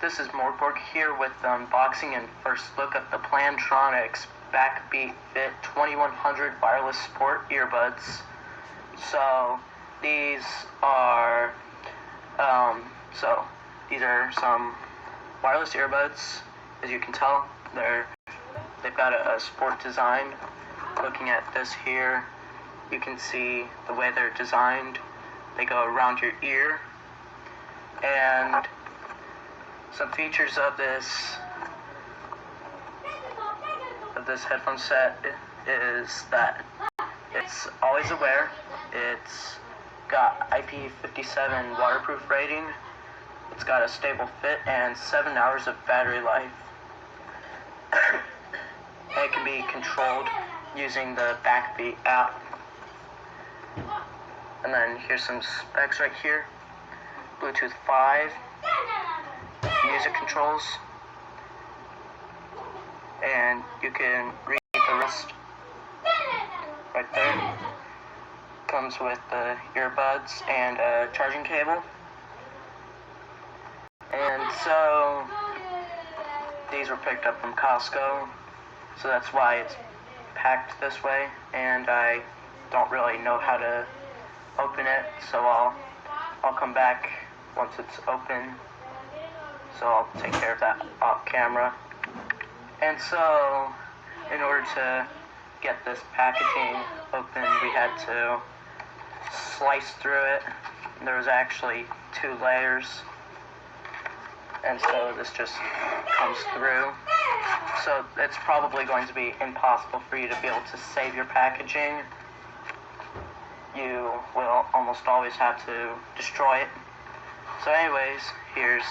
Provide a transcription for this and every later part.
This is Morgborg here with the unboxing and first look at the Plantronics Backbeat Fit 2100 wireless sport earbuds. So these are some wireless earbuds. As you can tell, they've got a sport design. Looking at this here, you can see the way they're designed. They go around your ear, and some features of this headphone set is that it's always aware. It's got IP57 waterproof rating. It's got a stable fit and 7 hours of battery life. And it can be controlled using the Backbeat app. And then here's some specs right here. Bluetooth 5, music controls, and you can read the rest right there. Comes with the earbuds and a charging cable. And so these were picked up from Costco, so that's why it's packed this way, and I don't really know how to open it, so I'll come back once it's open. So I'll take care of that off camera. And so, in order to get this packaging open, we had to slice through it. There was actually 2 layers. And so this just comes through. So it's probably going to be impossible for you to be able to save your packaging. You will almost always have to destroy it. So anyways, here's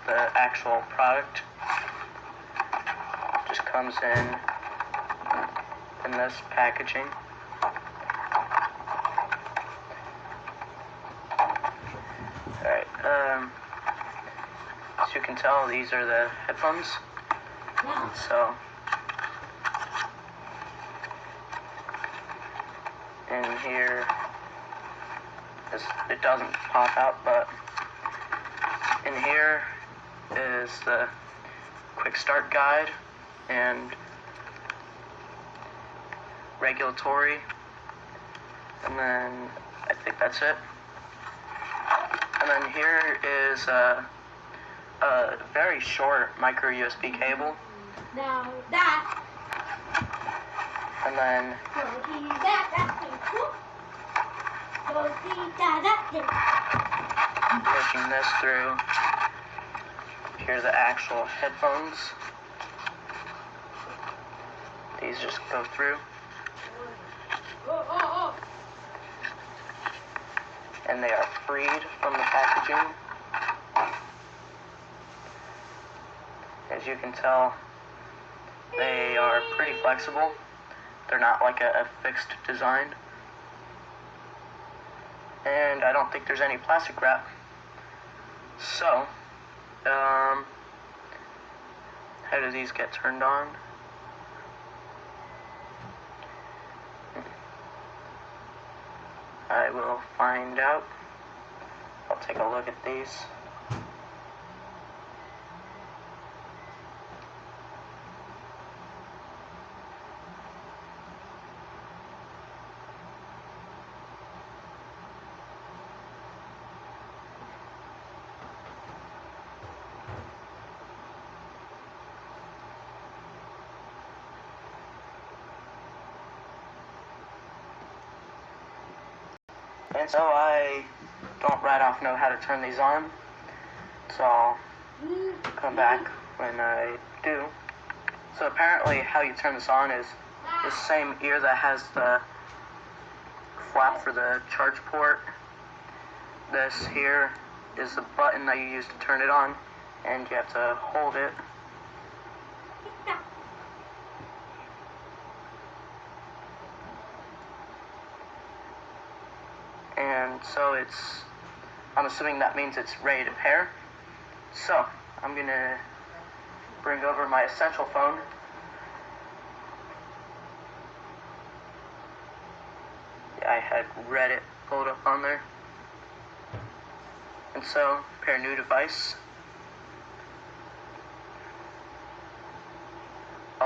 the actual product. Just comes in this packaging. Alright, as you can tell, these are the headphones. So in here, it doesn't pop out, but in here is the quick start guide and regulatory, and then I think that's it. And then here is a very short micro USB cable. Now that. And then pushing this through. Here are the actual headphones. These just go through. And they are freed from the packaging. As you can tell, they are pretty flexible. They're not like a fixed design. And I don't think there's any plastic wrap. So, how do these get turned on? I will find out. I'll take a look at these. And so I don't right off know how to turn these on, so I'll come back when I do. So apparently how you turn this on is the same ear that has the flap for the charge port. This here is the button that you use to turn it on, and you have to hold it. And so I'm assuming that means it's ready to pair. So I'm gonna bring over my essential phone. I had Reddit pulled up on there. And so, pair new device,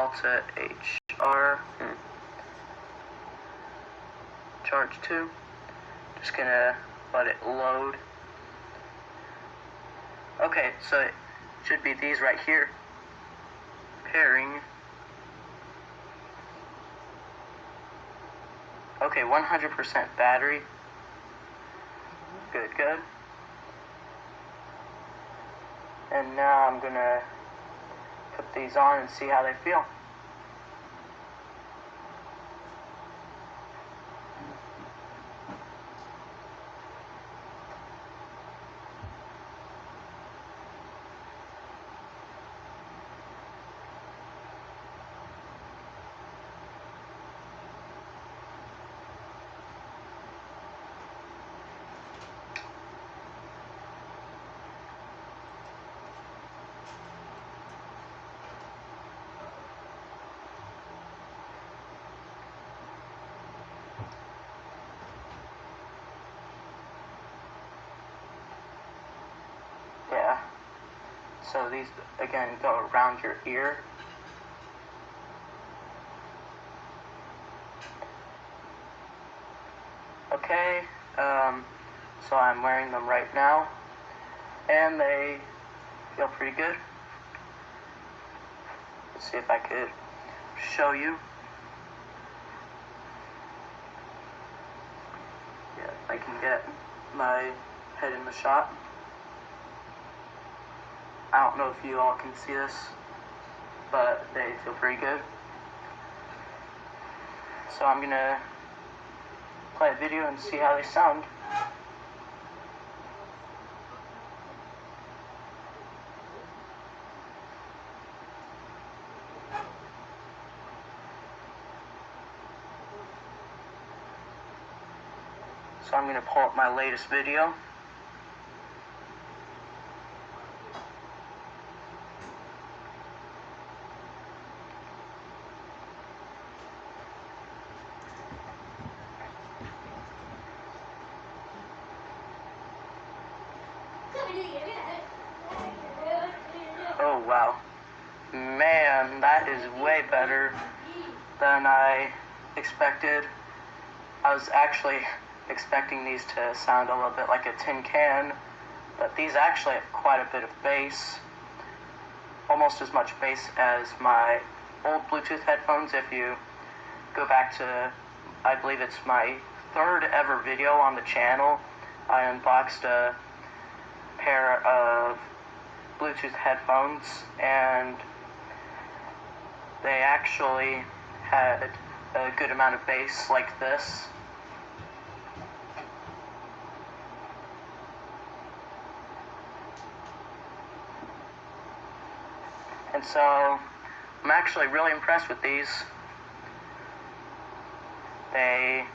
Delta HR. Charge 2. Just gonna let it load. Okay, so it should be these right here. Pairing. Okay, 100% battery. Good, good. And now I'm gonna put these on and see how they feel. Yeah. So these, again, go around your ear. Okay, so I'm wearing them right now, and they feel pretty good. Let's see if I could show you. Yeah, if I can get my head in the shot. I don't know if you all can see this, but they feel pretty good. So I'm gonna play a video and see how they sound. So I'm gonna pull up my latest video. Oh wow. Man, that is way better than I expected. I was actually expecting these to sound a little bit like a tin can, but these actually have quite a bit of bass. Almost as much bass as my old Bluetooth headphones. If you go back to, I believe it's my third ever video on the channel, I unboxed a pair of Bluetooth headphones, and they actually had a good amount of bass like this. And so I'm actually really impressed with these. They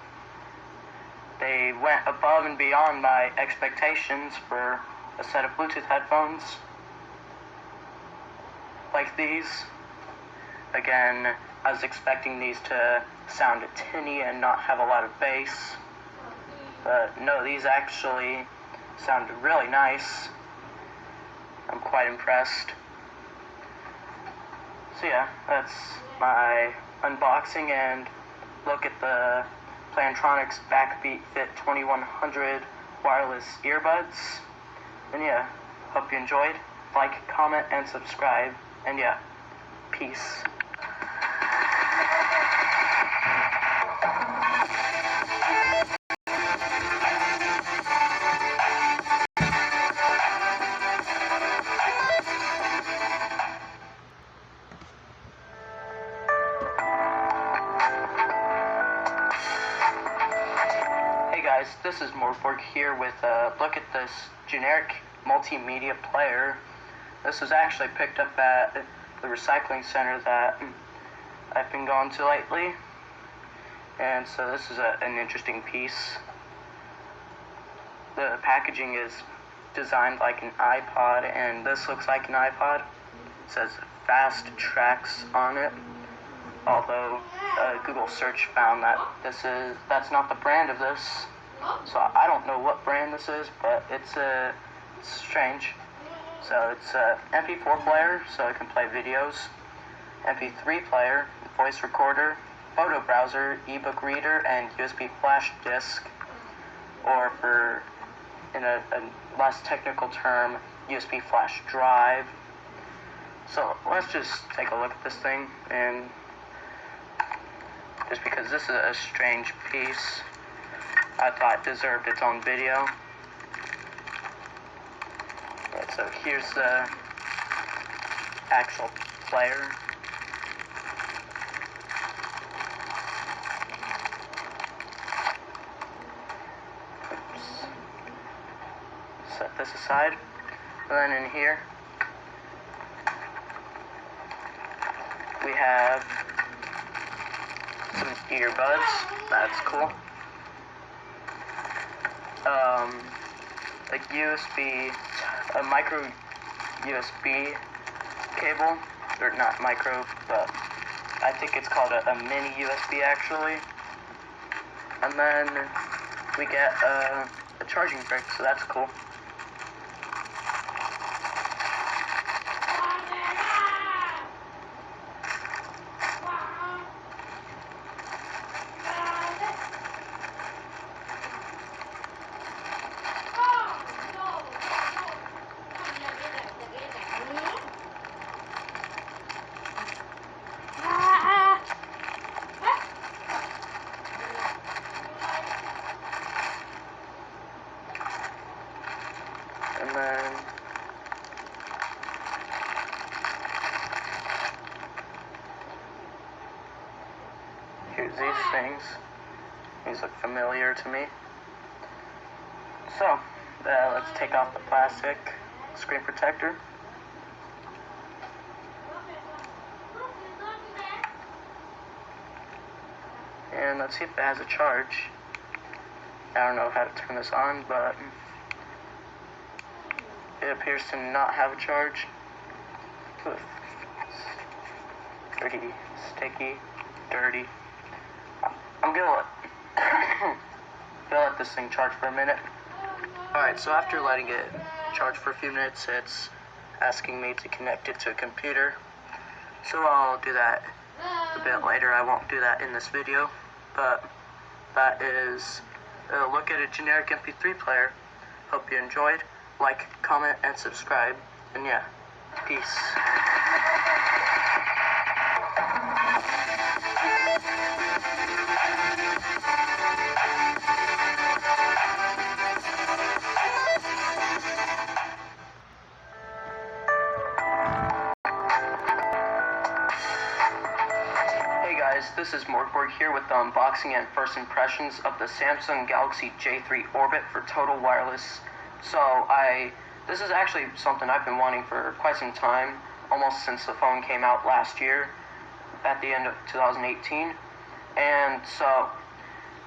went above and beyond my expectations for a set of Bluetooth headphones like these. Again, I was expecting these to sound tinny and not have a lot of bass, but no, these actually sounded really nice. I'm quite impressed. So yeah, that's my unboxing and look at the Plantronics Backbeat Fit 2100 wireless earbuds. And yeah, hope you enjoyed. Like, comment, and subscribe. And yeah, peace. Hey guys, this is morgborg here with a look at this generic multimedia player. This was actually picked up at the recycling center that I've been going to lately. And so this is an interesting piece. The packaging is designed like an iPod, and this looks like an iPod. It says Fast Tracks on it. Although Google search found that that's not the brand of this, so I don't know what brand this is, but it's strange. So it's a MP4 player, so I can play videos, MP3 player, voice recorder, photo browser, ebook reader, and USB flash disk, or for, in a less technical term, USB flash drive. So let's just take a look at this thing, and just because this is a strange piece, I thought it deserved its own video. Right, so here's the actual player. Oops. Set this aside. And then in here, we have some earbuds. That's cool. A micro USB cable, or not micro, but I think it's called a mini USB actually. And then we get a charging brick, so that's cool. And then here's these things. These look familiar to me. So, let's take off the plastic screen protector. And let's see if it has a charge. I don't know how to turn this on, but it appears to not have a charge. Oof. Pretty sticky, dirty. I'm gonna let this thing charge for a minute. Alright, so after letting it charge for a few minutes, it's asking me to connect it to a computer. So I'll do that a bit later. I won't do that in this video, but that is a look at a generic MP3 player. Hope you enjoyed. Like, comment, and subscribe. And yeah, peace. Hey guys, this is Morgborg here with the unboxing and first impressions of the Samsung Galaxy J3 Orbit for total wireless. So this is actually something I've been wanting for quite some time, almost since the phone came out last year, at the end of 2018. And so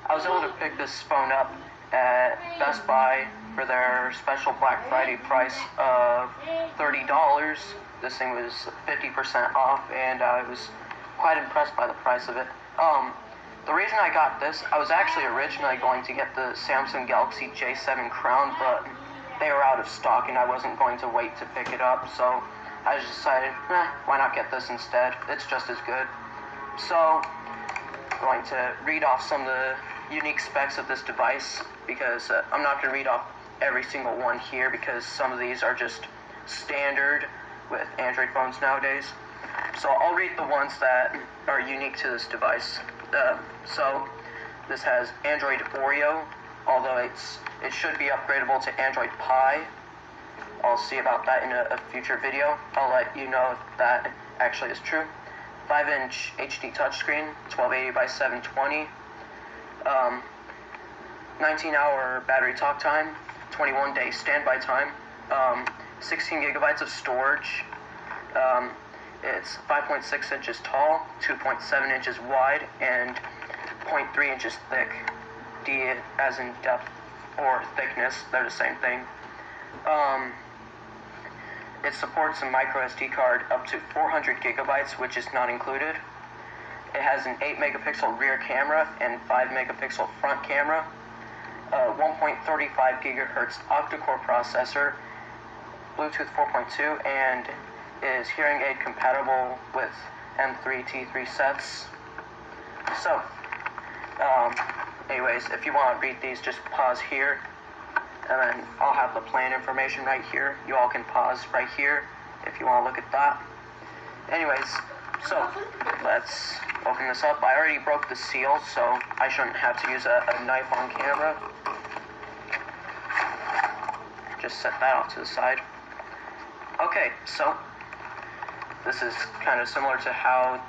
I was able to pick this phone up at Best Buy for their special Black Friday price of $30. This thing was 50% off, and I was quite impressed by the price of it. The reason I got this, I was actually originally going to get the Samsung Galaxy J7 Crown, but they were out of stock and I wasn't going to wait to pick it up, so I just decided, why not get this instead? It's just as good. So, I'm going to read off some of the unique specs of this device, because I'm not going to read off every single one here, because some of these are just standard with Android phones nowadays. So I'll read the ones that are unique to this device. So this has Android Oreo, although it should be upgradable to Android Pie. I'll see about that in a future video. I'll let you know if that actually is true. 5-inch HD touchscreen, 1280 by 720. 19-hour battery talk time, 21-day standby time. 16 gigabytes of storage. It's 5.6 inches tall, 2.7 inches wide, and 0.3 inches thick. D as in depth or thickness, they're the same thing. It supports a micro SD card up to 400 gigabytes, which is not included. It has an 8 megapixel rear camera and 5 megapixel front camera. 1.35 gigahertz octa-core processor, Bluetooth 4.2, and is hearing aid compatible with M3 T3 sets. So, anyways, if you want to read these, just pause here, and then I'll have the plan information right here. You all can pause right here if you want to look at that. Anyways, so let's open this up. I already broke the seal, so I shouldn't have to use a knife on camera. Just set that off to the side. Okay, so this is kind of similar to how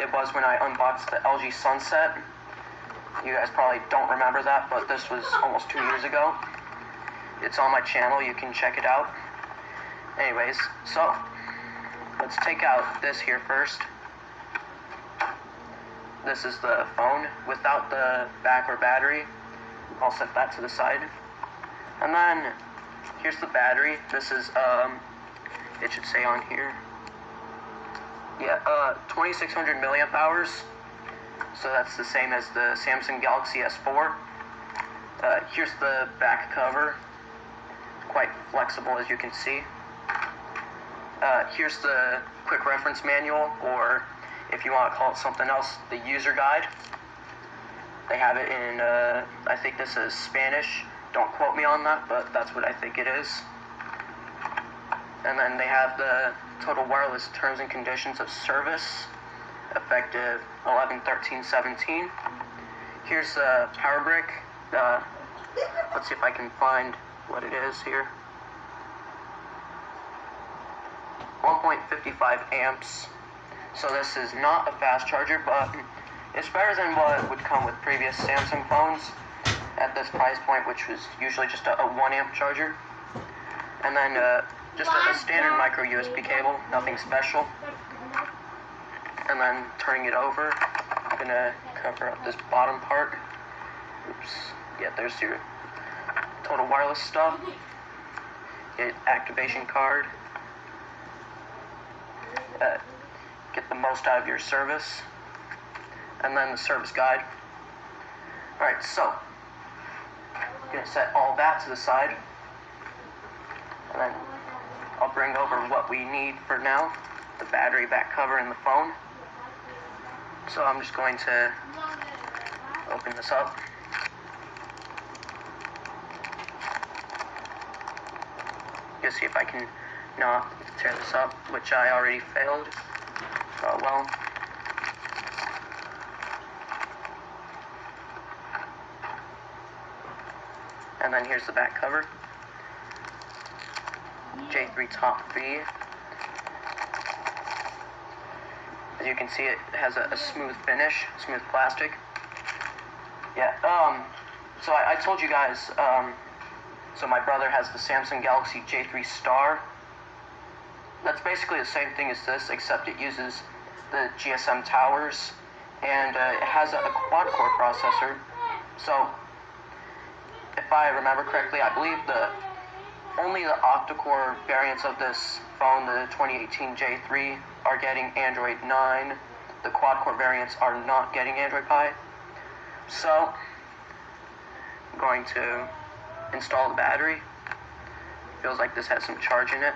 it was when I unboxed the LG Sunset. You guys probably don't remember that, but this was almost 2 years ago. It's on my channel, you can check it out. Anyways, so let's take out this here first. This is the phone without the back or battery. I'll set that to the side. And then here's the battery. This is it should say on here. Yeah, 2600 milliamp hours. So that's the same as the Samsung Galaxy S4. Here's the back cover. Quite flexible, as you can see. Here's the quick reference manual, or if you want to call it something else, the user guide. They have it in, I think this is Spanish. Don't quote me on that, but that's what I think it is. And then they have the total wireless terms and conditions of service, effective 11/13/17. Here's the power brick. Let's see if I can find what it is here. 1.55 amps. So this is not a fast charger, but it's better than what would come with previous Samsung phones at this price point, which was usually just a 1 amp charger. And then just a standard micro USB cable, nothing special. And then turning it over, I'm gonna cover up this bottom part. Oops. Yeah, there's your total wireless stuff. Get activation card. Get the most out of your service. And then the service guide. Alright, so I'm gonna set all that to the side. And then I'll bring over what we need for now. The battery, back cover, and the phone. So I'm just going to open this up. Just see if I can not tear this up, which I already failed. Oh well. And then here's the back cover. J3 Top V. As you can see, it has a smooth finish, smooth plastic. Yeah, so I told you guys, so my brother has the Samsung Galaxy J3 Star. That's basically the same thing as this, except it uses the GSM towers, and it has a quad-core processor. So, if I remember correctly, I believe only the octa-core variants of this phone, the 2018 J3, are getting Android 9. The quad-core variants are not getting Android Pie. So, I'm going to install the battery. Feels like this has some charge in it.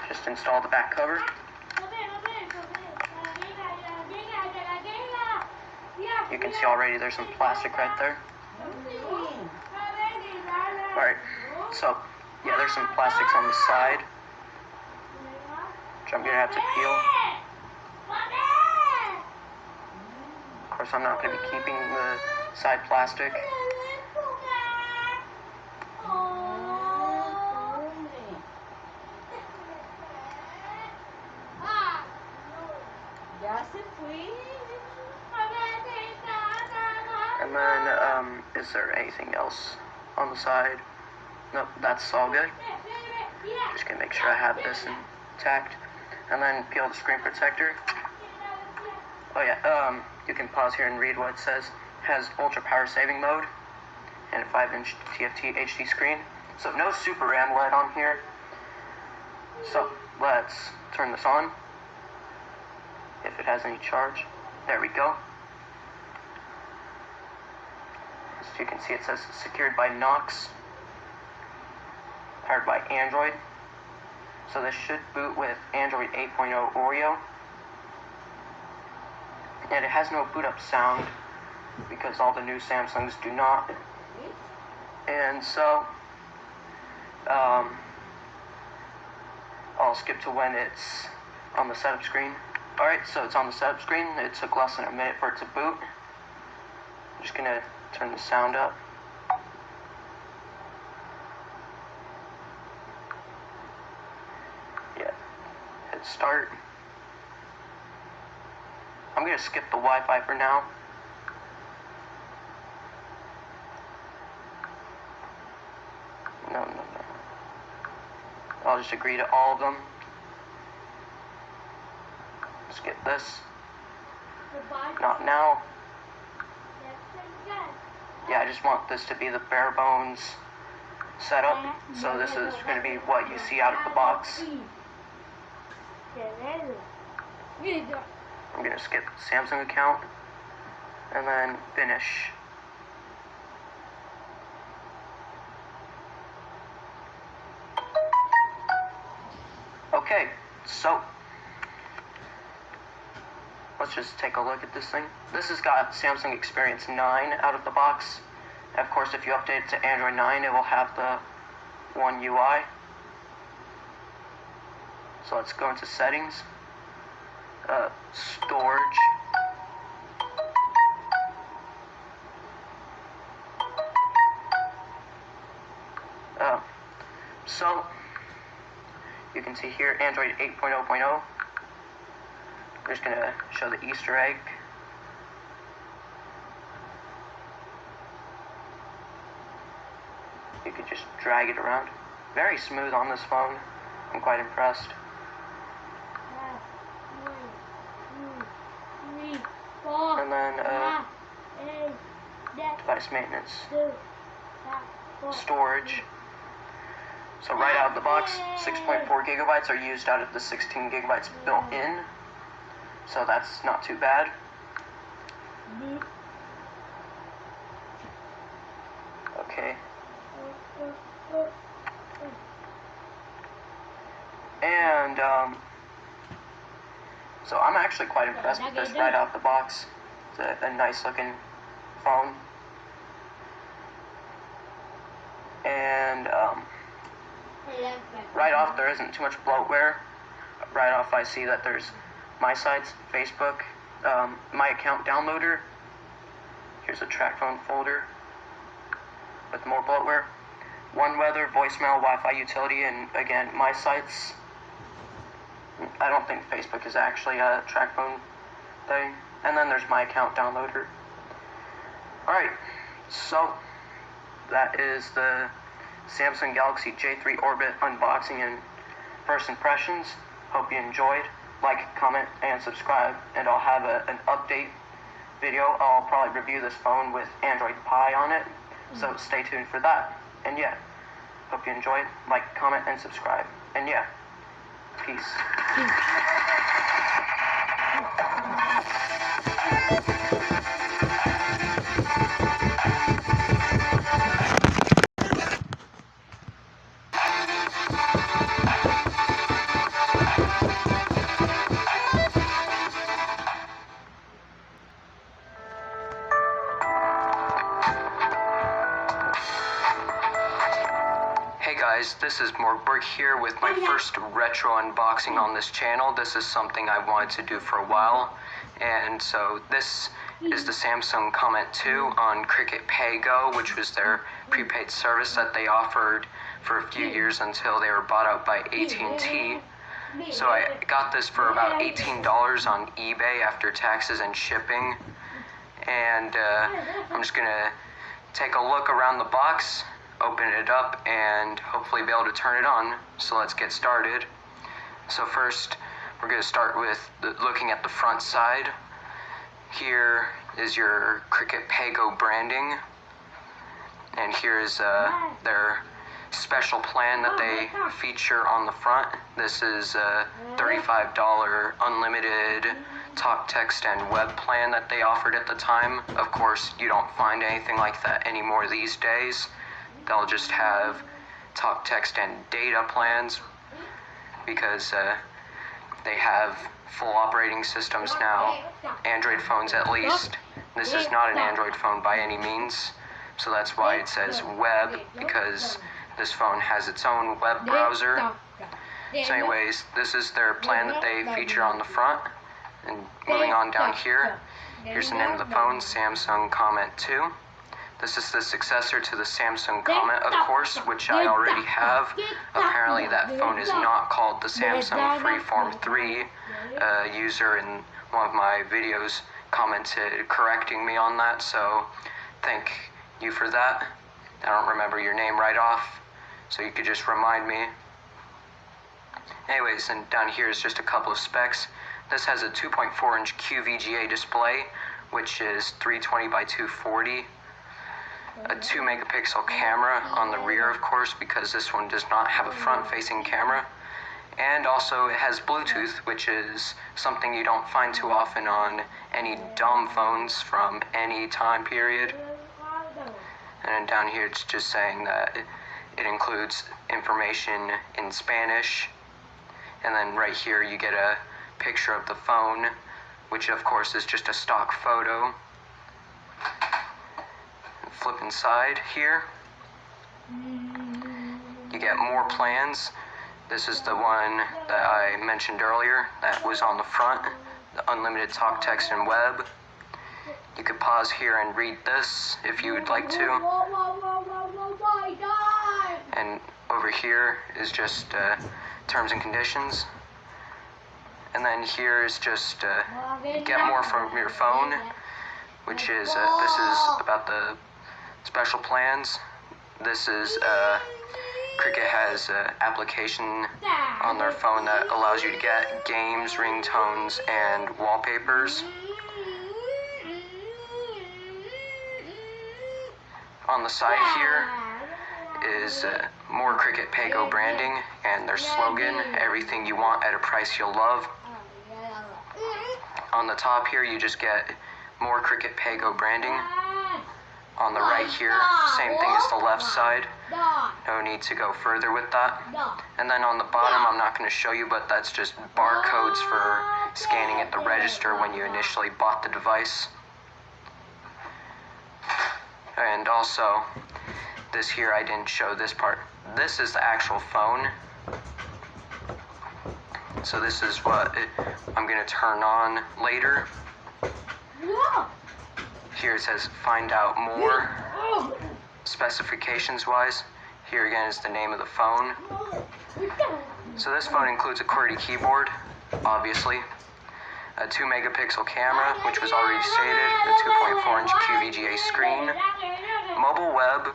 Just install the back cover. You can see already there's some plastic right there. Alright, so yeah, there's some plastics on the side, which I'm gonna have to peel. Of course, I'm not gonna be keeping the side plastic. And then, is there anything else on the side? Nope, that's all good. Just gonna make sure I have this intact. And then peel the screen protector. Oh yeah, you can pause here and read what it says. It has ultra power saving mode and a 5-inch TFT HD screen. So no Super AMOLED on here. So let's turn this on. If it has any charge. There we go. As you can see, it says secured by Knox. Powered by Android. So this should boot with Android 8.0 Oreo. And it has no boot up sound because all the new Samsungs do not. And so, I'll skip to when it's on the setup screen. Alright, so it's on the setup screen. It took less than a minute for it to boot. I'm just gonna turn the sound up. Yeah, hit start. I'm gonna skip the Wi-Fi for now. No. I'll just agree to all of them. Skip this. Not now. Yeah, I just want this to be the bare bones setup. So this is going to be what you see out of the box. I'm going to skip Samsung account and then finish. Okay, so let's just take a look at this thing. This has got Samsung Experience 9 out of the box. And of course, if you update it to Android 9, it will have the One UI. So let's go into settings. Storage. So you can see here Android 8.0.0. I'm just gonna show the Easter egg. You could just drag it around. Very smooth on this phone. I'm quite impressed. And then device maintenance. Storage. So right out of the box, 6.4 gigabytes are used out of the 16 gigabytes built in. So that's not too bad. Okay. And so I'm actually quite impressed with this right out the box. It's a nice looking phone. And right off, there isn't too much bloatware. Right off, I see that there's my sites, Facebook, my account downloader. Here's a track phone folder with more bloatware. One weather, voicemail, Wi-Fi utility, and again, my sites. I don't think Facebook is actually a track phone thing. And then there's my account downloader. Alright, so that is the Samsung Galaxy J3 Orbit unboxing and first impressions. Hope you enjoyed. Like, comment, and subscribe, and I'll have an update video. I'll probably review this phone with Android Pie on it, so stay tuned for that. And yeah, hope you enjoyed. Like, comment, and subscribe. And yeah, peace. Hey guys, this is Morgborg here with my first retro unboxing on this channel. This is something I wanted to do for a while, and so this is the Samsung Comment 2 on Cricket Pay Go, which was their prepaid service that they offered for a few years until they were bought out by AT&T. So I got this for about $18 on eBay after taxes and shipping, and I'm just gonna take a look around the box, open it up, and hopefully be able to turn it on. So let's get started. So first, we're going to start with looking at the front side. Here is your Cricket Pay Go branding, and here is their special plan that they feature on the front. This is a $35 unlimited talk, text, and web plan that they offered at the time. Of course, you don't find anything like that anymore these days. They'll just have talk, text, and data plans. because they have full operating systems now, Android phones at least. This is not an Android phone by any means, so that's why it says web, because this phone has its own web browser. So anyways, this is their plan that they feature on the front. And moving on down here, here's the name of the phone, Samsung Comment 2. This is the successor to the Samsung Comment, of course, which I already have. Apparently that phone is not called the Samsung Freeform 3. A user in one of my videos commented correcting me on that, so thank you for that. I don't remember your name right off, so you could just remind me. Anyways, and down here is just a couple of specs. This has a 2.4-inch QVGA display, which is 320 by 240. A 2-megapixel camera on the rear, of course, because this one does not have a front-facing camera. And also it has Bluetooth, which is something you don't find too often on any dumb phones from any time period. And then down here it's just saying that it includes information in Spanish. And then right here you get a picture of the phone, which of course is just a stock photo. Flip inside here, you get more plans. This is the one that I mentioned earlier that was on the front, the unlimited talk, text, and web. You could pause here and read this if you would like to. And over here is just terms and conditions. And then here is just get more from your phone, which is, this is about the special plans. This is, Cricket has an application on their phone that allows you to get games, ringtones, and wallpapers. On the side here is more Cricket Paygo branding and their slogan, everything you want at a price you'll love. On the top here you just get more Cricket Paygo branding. On the right here, same thing as the left side. No need to go further with that. And then on the bottom, I'm not going to show you, but that's just barcodes for scanning at the register when you initially bought the device. And also, this here, I didn't show this part. This is the actual phone. So this is what I'm going to turn on later. Here it says find out more specifications wise. Here again is the name of the phone. So this phone includes a QWERTY keyboard, obviously, a 2-megapixel camera, which was already stated, a 2.4-inch QVGA screen, mobile web,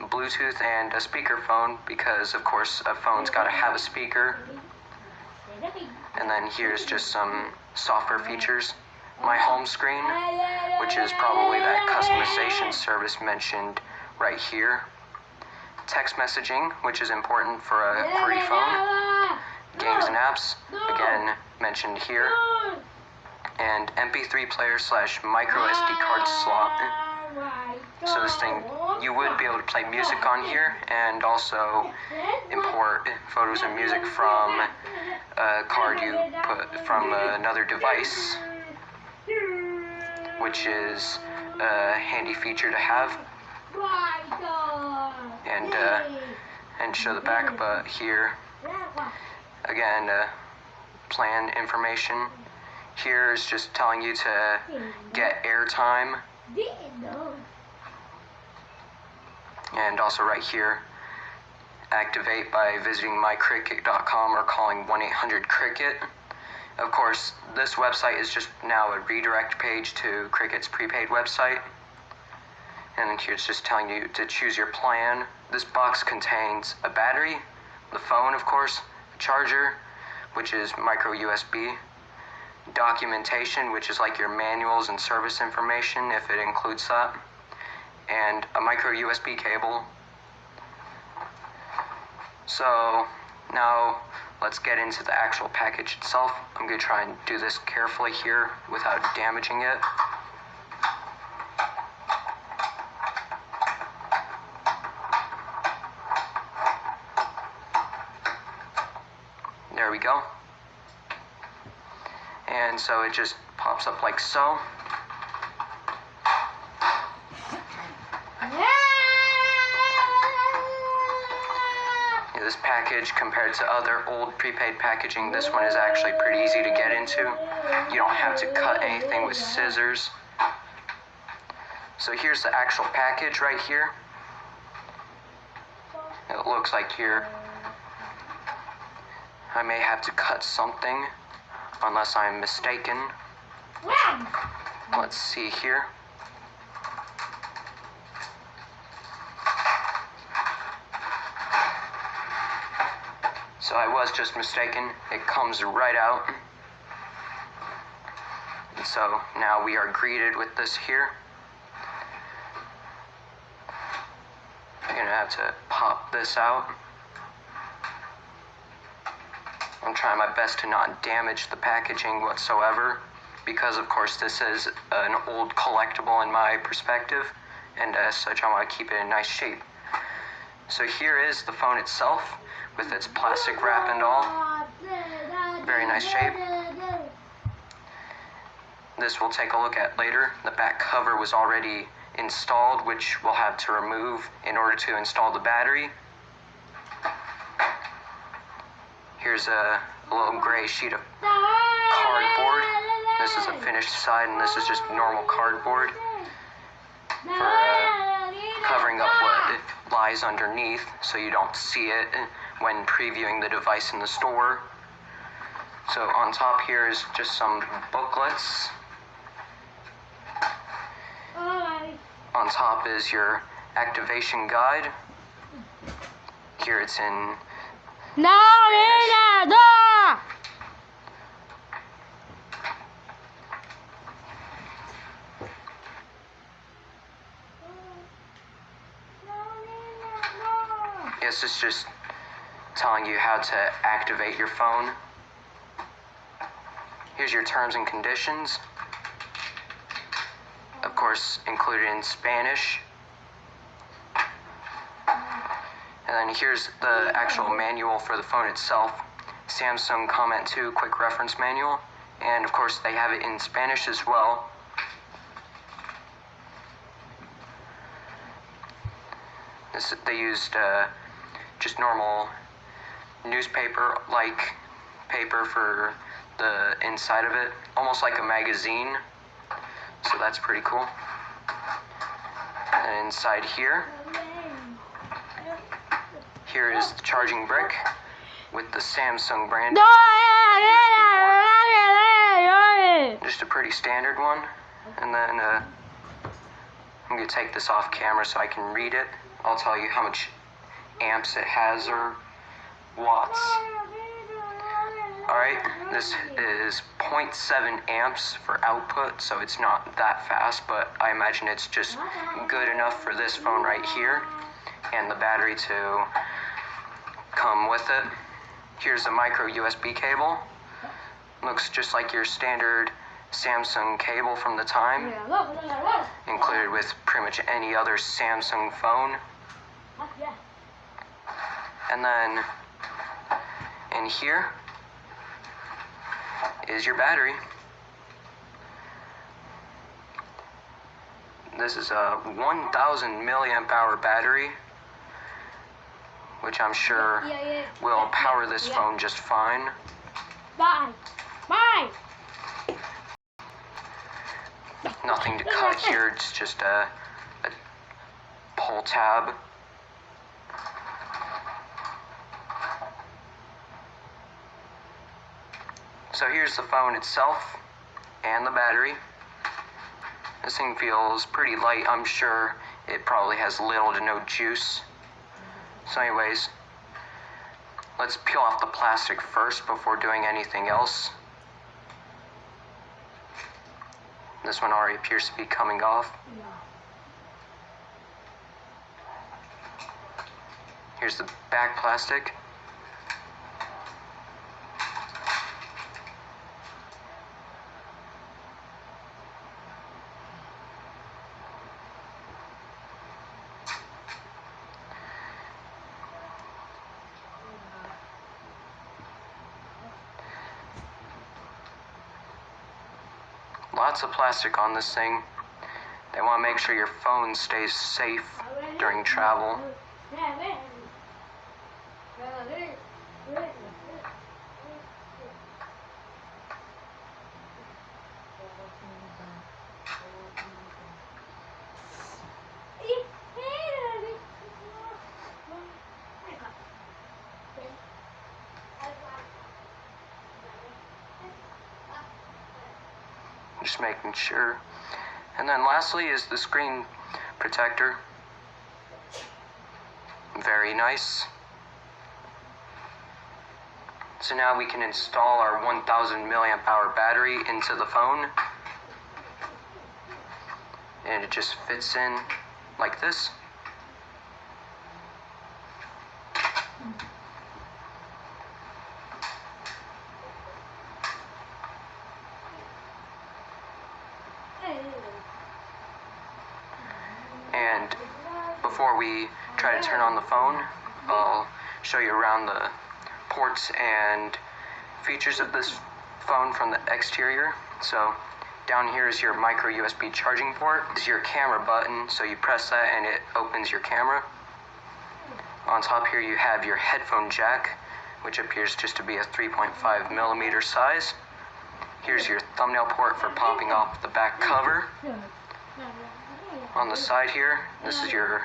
Bluetooth, and a speakerphone, because of course a phone's got to have a speaker. And then here's just some software features. My home screen, which is probably that customization service mentioned right here. Text messaging, which is important for a QWERTY phone. Games and apps, again mentioned here. And MP3 player / micro SD card slot. So this thing, you would be able to play music on here and also import photos and music from a card you put from another device, which is a handy feature to have. And show the back, but here again, plan information. Here is just telling you to get airtime, and also right here, activate by visiting mycricket.com or calling 1-800-CRICKET. Of course, this website is just now a redirect page to Cricket's prepaid website. And here it's just telling you to choose your plan. This box contains a battery, the phone, of course, a charger, which is micro USB, documentation, which is like your manuals and service information, if it includes that, and a micro USB cable. So now let's get into the actual package itself. I'm going to try and do this carefully here without damaging it. There we go. And so it just pops up like so. Yeah, this package, compared to other old prepaid packaging, this one is actually pretty easy to get into. You don't have to cut anything with scissors. So here's the actual package right here. It looks like here I may have to cut something, unless I'm mistaken. Let's see here. So I was just mistaken. It comes right out. And so now we are greeted with this here. I'm gonna have to pop this out. I'm trying my best to not damage the packaging whatsoever, because of course this is an old collectible in my perspective, and as such I want to keep it in nice shape. So here is the phone itself, with its plastic wrap and all. Very nice shape. This we'll take a look at later. The back cover was already installed, which we'll have to remove in order to install the battery. Here's a little gray sheet of cardboard. This is a finished side, and this is just normal cardboard for covering up what lies underneath so you don't see it when previewing the device in the store. So on top here is just some booklets. On top is your activation guide. Here it's in Spanish. Yes, it's just telling you how to activate your phone. Here's your terms and conditions. Of course, included in Spanish. And then here's the actual manual for the phone itself. Samsung Comment 2 Quick Reference Manual. And of course, they have it in Spanish as well. They used just normal newspaper-like paper for the inside of it, almost like a magazine. So that's pretty cool. And inside here is the charging brick with the Samsung brand. Just a pretty standard one. And then I'm going to take this off camera so I can read it. I'll tell you how much amps it has or watts. Alright, this is 0.7 amps for output, so it's not that fast, but I imagine it's just good enough for this phone right here, and the battery to come with it. Here's a micro USB cable. Looks just like your standard Samsung cable from the time, included with pretty much any other Samsung phone. And then in here is your battery. This is a 1000 milliamp hour battery, which I'm sure will power this phone just fine. Bye. Nothing to cut here, it's just a pull tab. So here's the phone itself and the battery. This thing feels pretty light. I'm sure it probably has little to no juice. So anyways, let's peel off the plastic first before doing anything else. This one already appears to be coming off. Here's the back plastic. lots of plastic on this thing. They want to make sure your phone stays safe during travel. Just making sure. And then lastly is the screen protector. Very nice. So now we can install our 1000 milliamp hour battery into the phone. And it just fits in like this. And before we try to turn on the phone, I'll show you around the ports and features of this phone from the exterior. So down here is your micro USB charging port. This is your camera button, so you press that and it opens your camera. On top here you have your headphone jack, which appears just to be a 3.5 millimeter size. Here's your thumbnail port for popping off the back cover. On the side here, this is your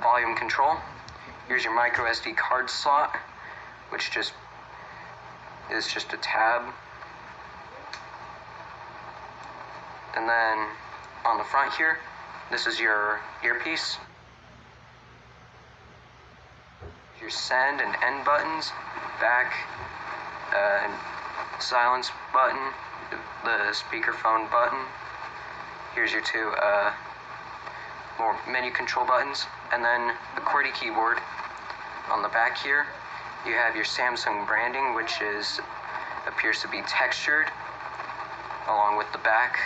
volume control. Here's your micro SD card slot, which is just a tab. And then on the front here, this is your earpiece. Your send and end buttons, back, silence button, the speakerphone button. Here's your two more menu control buttons, and then the QWERTY keyboard. On the back here, you have your Samsung branding, which appears to be textured, along with the back.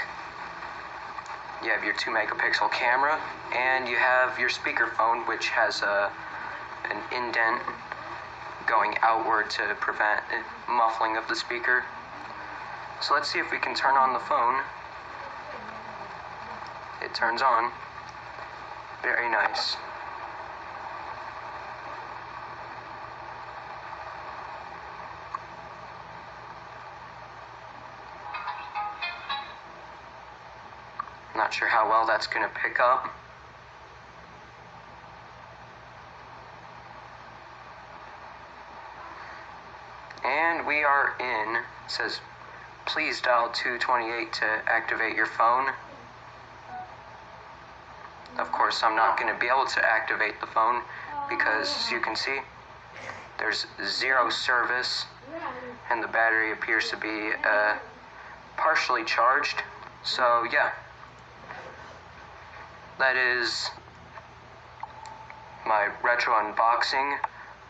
You have your 2 megapixel camera, and you have your speakerphone, which has an indent going outward to prevent muffling of the speaker. So let's see if we can turn on the phone. It turns on. Very nice. Not sure how well that's going to pick up. And we are in. It says, please dial 228 to activate your phone. Of course, I'm not going to be able to activate the phone because, as you can see, there's 0 service and the battery appears to be partially charged. So yeah, that is my retro unboxing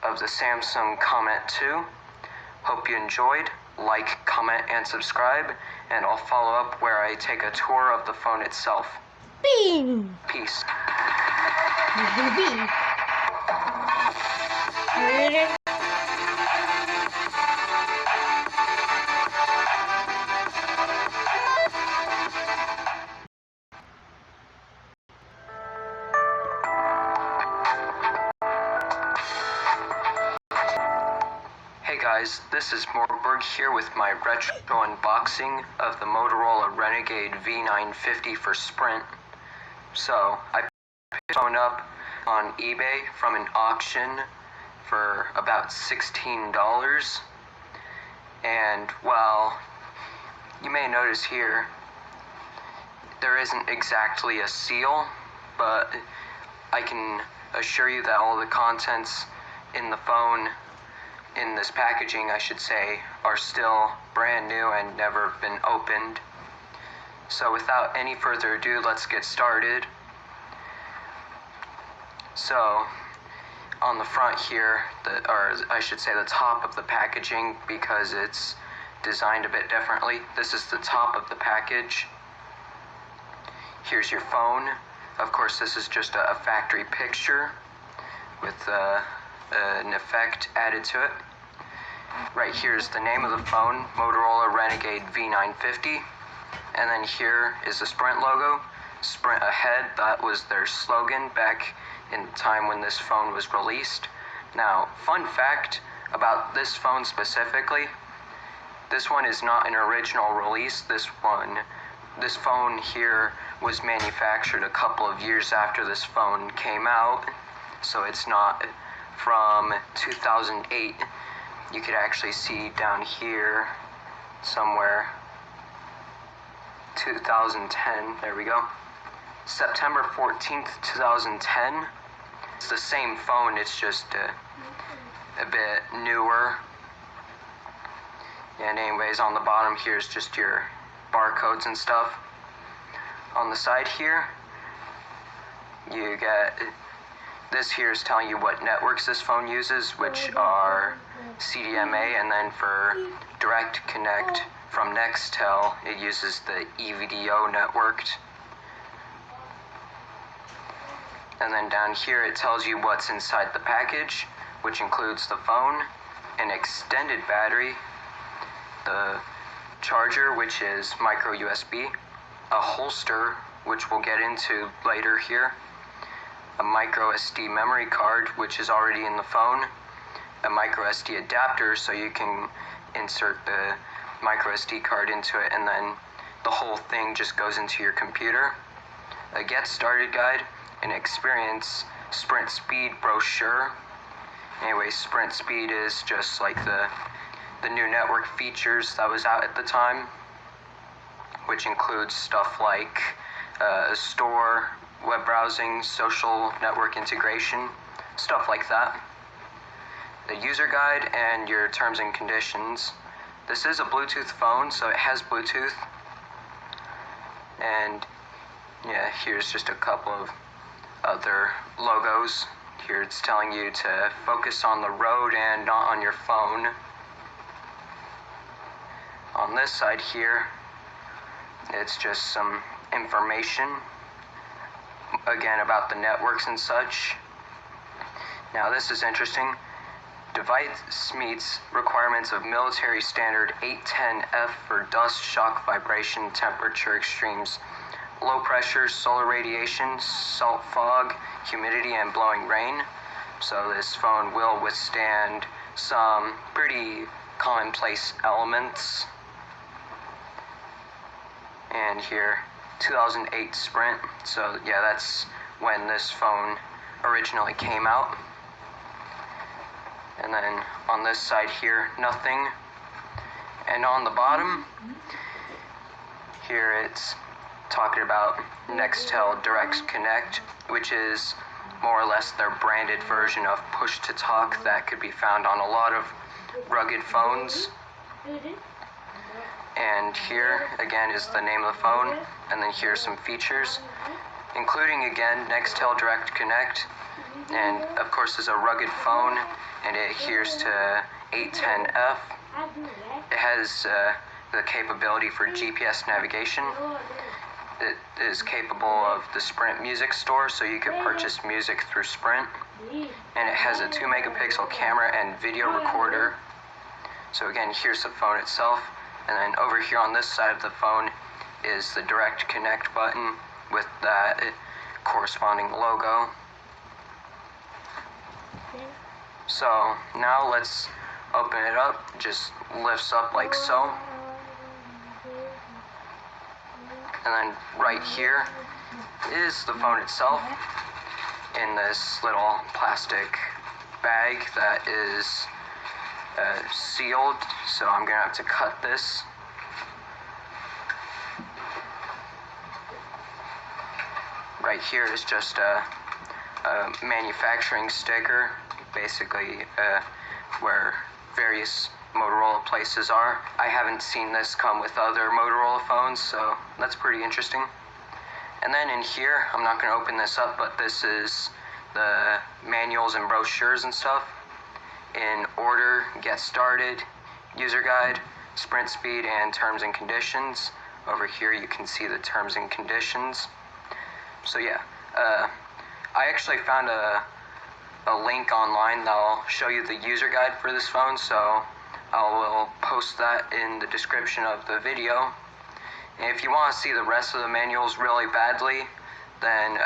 of the Samsung Comet 2. Hope you enjoyed. Like, comment, and subscribe, and I'll follow up where I take a tour of the phone itself. Bing! Peace. Hey guys, this is Morgborg here with my retro unboxing of the Motorola Renegade V950 for Sprint. So, I picked the phone up on eBay from an auction for about $16. And, well, you may notice here, there isn't exactly a seal, but I can assure you that all the contents in the phone, in this packaging I should say, are still brand new and never been opened. So without any further ado, let's get started. So on the front here, or I should say the top of the packaging, because it's designed a bit differently, this is the top of the package. Here's your phone. Of course, this is just a factory picture with an effect added to it. Right here is the name of the phone, Motorola Renegade V950. And then here is the Sprint logo. Sprint ahead, that was their slogan back in the time when this phone was released. Now, fun fact about this phone specifically, this one is not an original release. This phone here was manufactured a couple of years after this phone came out, so it's not from 2008. You could actually see down here somewhere 2010, there we go. September 14th, 2010. It's the same phone, it's just a bit newer. And anyways, on the bottom here is just your barcodes and stuff. On the side here, you get, this here is telling you what networks this phone uses, which are CDMA, and then for Direct Connect from Nextel, it uses the EVDO networked. And then down here it tells you what's inside the package, which includes the phone, an extended battery, the charger, which is micro USB, a holster, which we'll get into later here, a micro SD memory card, which is already in the phone, a micro SD adapter so you can insert the micro SD card into it, and then the whole thing just goes into your computer, a get started guide, an experience Sprint Speed brochure. Anyway, Sprint Speed is just like the new network features that was out at the time, which includes stuff like store, web browsing, social network integration, stuff like that. The user guide and your terms and conditions. This is a Bluetooth phone, so it has Bluetooth. And yeah, here's just a couple of other logos. Here it's telling you to focus on the road and not on your phone. On this side here, it's just some information, again, about the networks and such. Now this is interesting. Device meets requirements of military standard 810F for dust, shock, vibration, temperature extremes, low pressure, solar radiation, salt fog, humidity, and blowing rain. So this phone will withstand some pretty commonplace elements. And here, 2008 Sprint. So yeah, that's when this phone originally came out. And then on this side here, nothing. And on the bottom, here it's talking about Nextel Direct Connect, which is more or less their branded version of push to talk that could be found on a lot of rugged phones. And here again is the name of the phone, and then here's some features, including again Nextel Direct Connect, and of course is a rugged phone, and it adheres to 810F. It has the capability for GPS navigation. It is capable of the Sprint music store, so you can purchase music through Sprint. And it has a 2 megapixel camera and video recorder. So again, here's the phone itself. And then over here on this side of the phone is the Direct Connect button with that corresponding logo. So now let's open it up. Just lifts up like so. And then right here is the phone itself in this little plastic bag that is sealed, so I'm gonna have to cut this. Right here is just a manufacturing sticker, basically where various Motorola places are. I haven't seen this come with other Motorola phones, so that's pretty interesting. And then in here, I'm not going to open this up, but this is the manuals and brochures and stuff. In order, get started, user guide, Sprint Speed, and terms and conditions. Over here you can see the terms and conditions. So yeah, I actually found a link online that'll show you the user guide for this phone, so I will post that in the description of the video. If you want to see the rest of the manuals really badly, then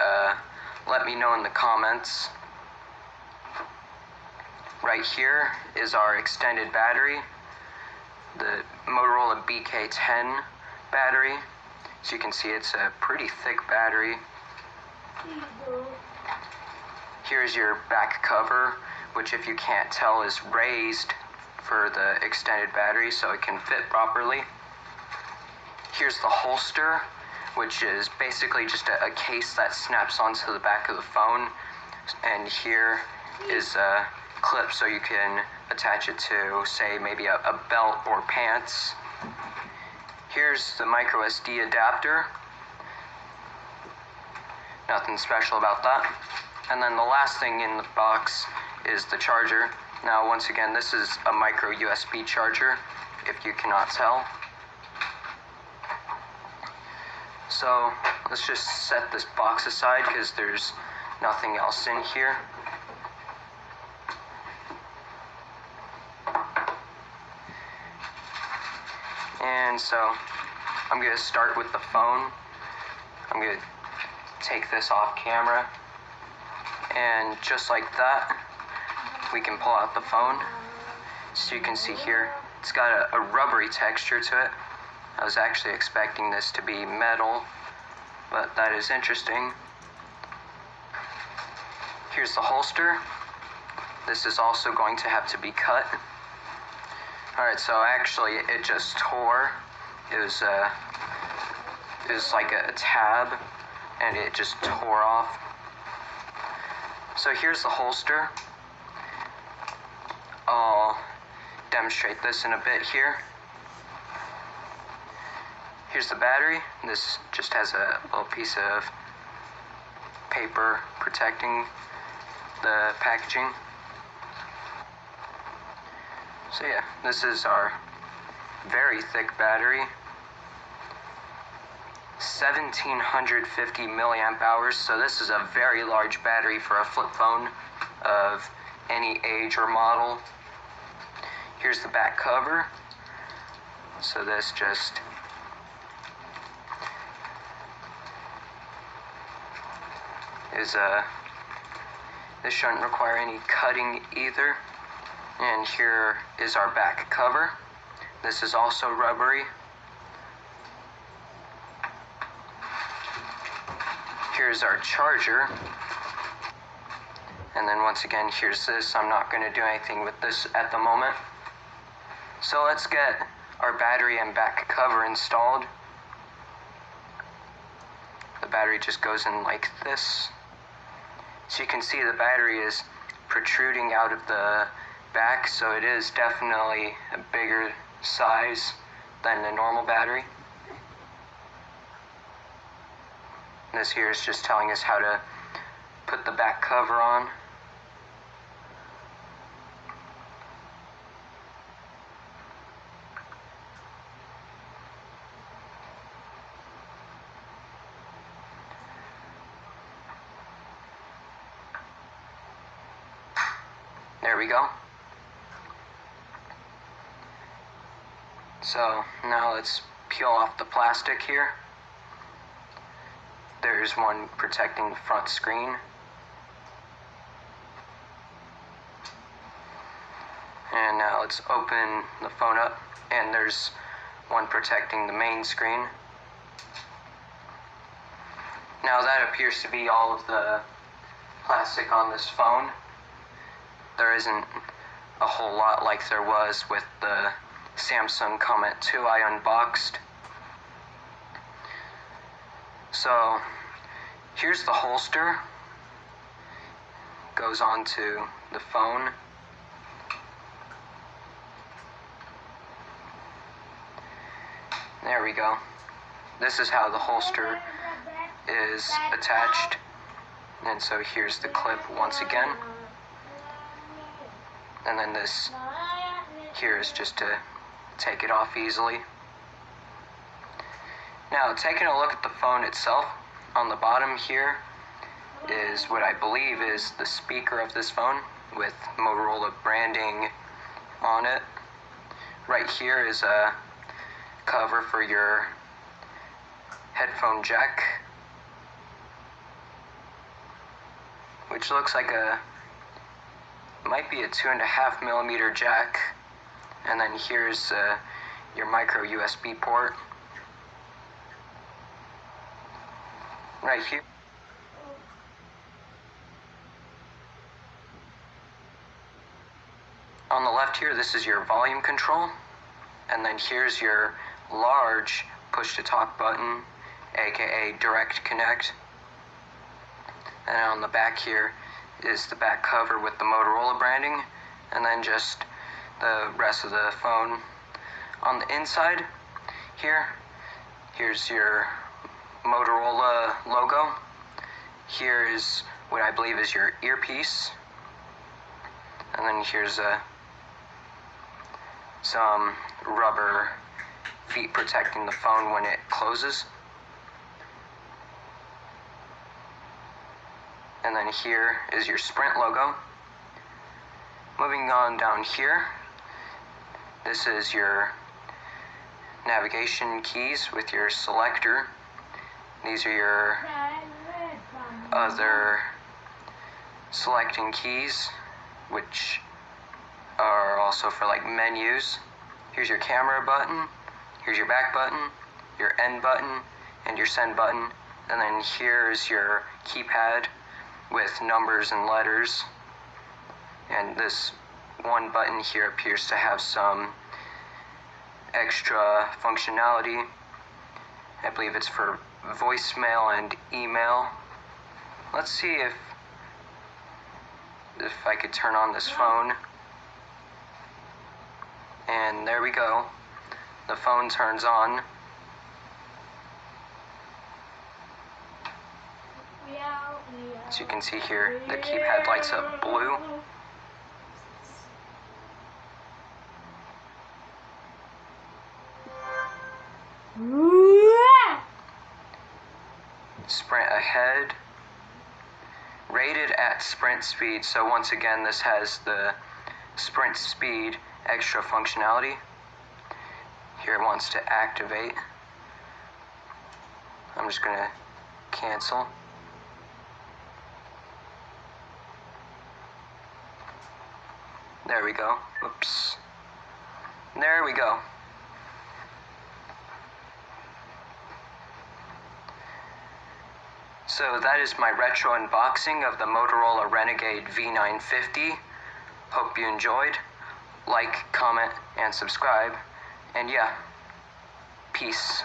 let me know in the comments. Right here is our extended battery, the Motorola BK10 battery. As you can see, it's a pretty thick battery. Here's your back cover, which if you can't tell is raised for the extended battery so it can fit properly. Here's the holster, which is basically just a case that snaps onto the back of the phone. And here is a clip so you can attach it to, say, maybe a belt or pants. Here's the micro SD adapter. Nothing special about that. And then the last thing in the box is the charger. Now, once again, this is a micro USB charger, if you cannot tell. So let's just set this box aside because there's nothing else in here. And so I'm going to start with the phone. I'm going to take this off camera. And just like that, we can pull out the phone. So you can see here, it's got a rubbery texture to it. I was actually expecting this to be metal, but that is interesting. Here's the holster. This is also going to have to be cut. Alright, so actually it just tore. It was like a tab, and it just tore off. So here's the holster. I'll demonstrate this in a bit here. Here's the battery. This just has a little piece of paper protecting the packaging. So yeah, this is our very thick battery. 1750 milliamp hours, so this is a very large battery for a flip phone of any age or model. Here's the back cover. So this just is this shouldn't require any cutting either. And here is our back cover. This is also rubbery. Here's our charger. And then once again, here's this. I'm not going to do anything with this at the moment. So let's get our battery and back cover installed. The battery just goes in like this. So you can see the battery is protruding out of the back, so it is definitely a bigger size than the normal battery. This here is just telling us how to put the back cover on. There we go. So now let's peel off the plastic here. There's one protecting the front screen. And now let's open the phone up, and there's one protecting the main screen. Now that appears to be all of the plastic on this phone. There isn't a whole lot like there was with the Samsung Comment 2 I unboxed. So here's the holster. Goes onto the phone. There we go. This is how the holster is attached. And so here's the clip once again. And then this here is just to take it off easily. Now, taking a look at the phone itself, on the bottom here is what I believe is the speaker of this phone with Motorola branding on it. Right here is a cover for your headphone jack, which looks like might be a 2.5 millimeter jack. And then here's your micro USB port right here. On the left here, this is your volume control, and then here's your large push to talk button, aka direct connect. And on the back here is the back cover with the Motorola branding, and then just the rest of the phone. On the inside here's your Motorola logo. Here is what I believe is your earpiece, and then here's some rubber feet protecting the phone when it closes. And then here is your Sprint logo. Moving on down here, this is your navigation keys with your selector. These are your other selecting keys, which are also for like menus. Here's your camera button, here's your back button, your end button, and your send button. And then here's your keypad with numbers and letters. And this one button here appears to have some extra functionality. I believe it's for voicemail and email. Let's see if I could turn on this phone. And there we go. The phone turns on. As you can see here, the keypad lights up blue. Sprint ahead. Rated at sprint speed, so once again this has the sprint speed extra functionality. Here it wants to activate. I'm just gonna cancel. There we go. Oops. There we go. So that is my retro unboxing of the Motorola Renegade V950. Hope you enjoyed. Like, comment, and subscribe. And yeah, peace.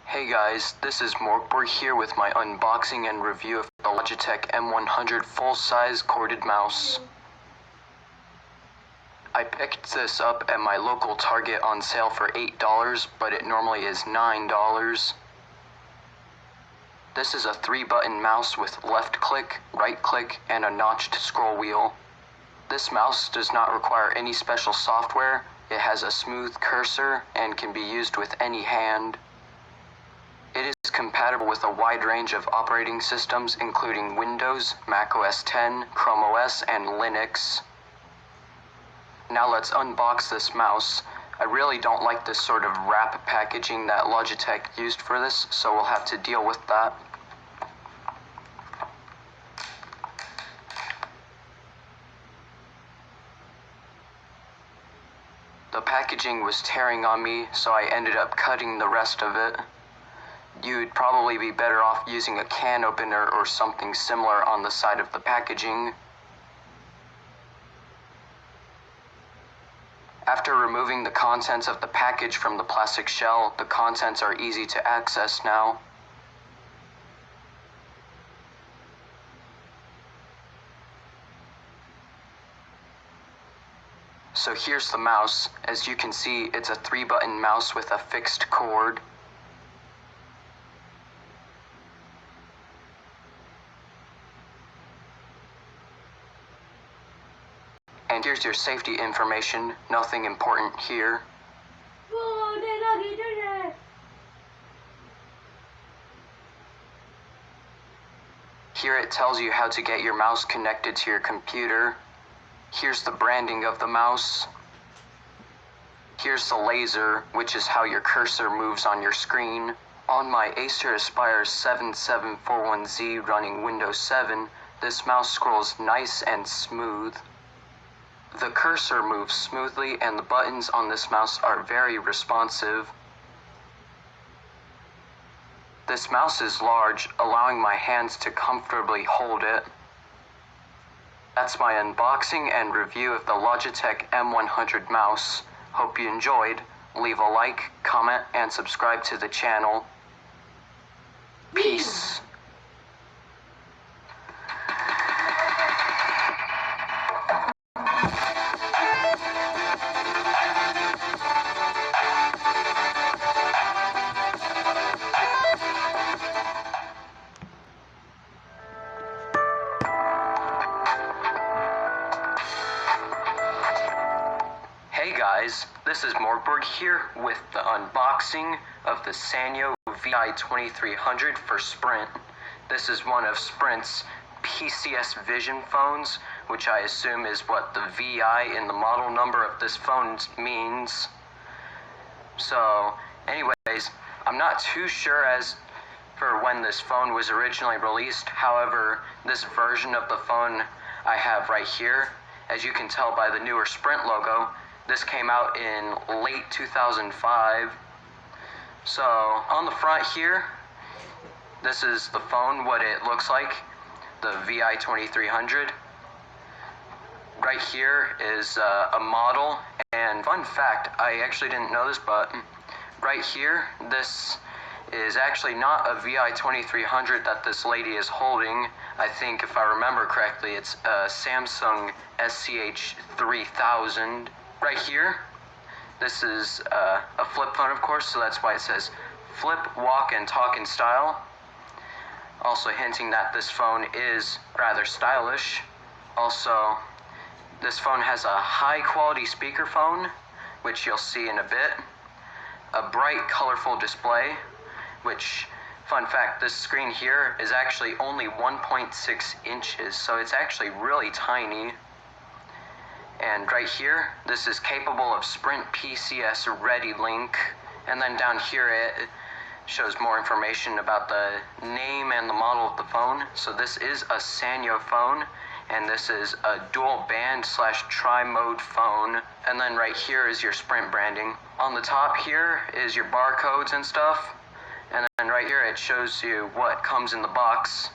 Hey guys, this is Morgborg here with my unboxing and review of the Logitech M100 full-size corded mouse. I picked this up at my local Target on sale for $8, but it normally is $9. This is a 3-button mouse with left click, right click, and a notched scroll wheel. This mouse does not require any special software. It has a smooth cursor and can be used with any hand. It is compatible with a wide range of operating systems, including Windows, Mac OS X, Chrome OS, and Linux. Now let's unbox this mouse. I really don't like this sort of wrap packaging that Logitech used for this, so we'll have to deal with that. The packaging was tearing on me, so I ended up cutting the rest of it. You'd probably be better off using a can opener or something similar on the side of the packaging. After removing the contents of the package from the plastic shell, the contents are easy to access now. So here's the mouse. As you can see, it's a 3-button mouse with a fixed cord. And here's your safety information. Nothing important here. Here it tells you how to get your mouse connected to your computer. Here's the branding of the mouse. Here's the laser, which is how your cursor moves on your screen. On my Acer Aspire 7741Z running Windows 7, this mouse scrolls nice and smooth. The cursor moves smoothly and the buttons on this mouse are very responsive. This mouse is large, allowing my hands to comfortably hold it. That's my unboxing and review of the Logitech M100 mouse. Hope you enjoyed. Leave a like, comment, and subscribe to the channel. Peace. Hey guys, this is Morgborg here with the unboxing of the Sanyo VI2300 for Sprint. This is one of Sprint's PCS Vision phones, which I assume is what the VI in the model number of this phone means. So, anyways, I'm not too sure as for when this phone was originally released. However, this version of the phone I have right here, as you can tell by the newer Sprint logo, this came out in late 2005. So on the front here, this is the phone, what it looks like, the VI2300. Right here is a model, and fun fact, I actually didn't know this, but right here, this is actually not a VI2300 that this lady is holding. I think, if I remember correctly, it's a Samsung SCH 3000. Right here, this is a flip phone, of course, so that's why it says flip, walk, and talk in style. Also hinting that this phone is rather stylish. Also, this phone has a high-quality speakerphone, which you'll see in a bit. A bright, colorful display, which, fun fact, this screen here is actually only 1.6 inches, so it's actually really tiny. And right here, this is capable of Sprint PCS Ready Link. And then down here it shows more information about the name and the model of the phone. So this is a Sanyo phone, and this is a dual band / tri-mode phone. And then right here is your Sprint branding. On the top here is your barcodes and stuff. And then right here it shows you what comes in the box.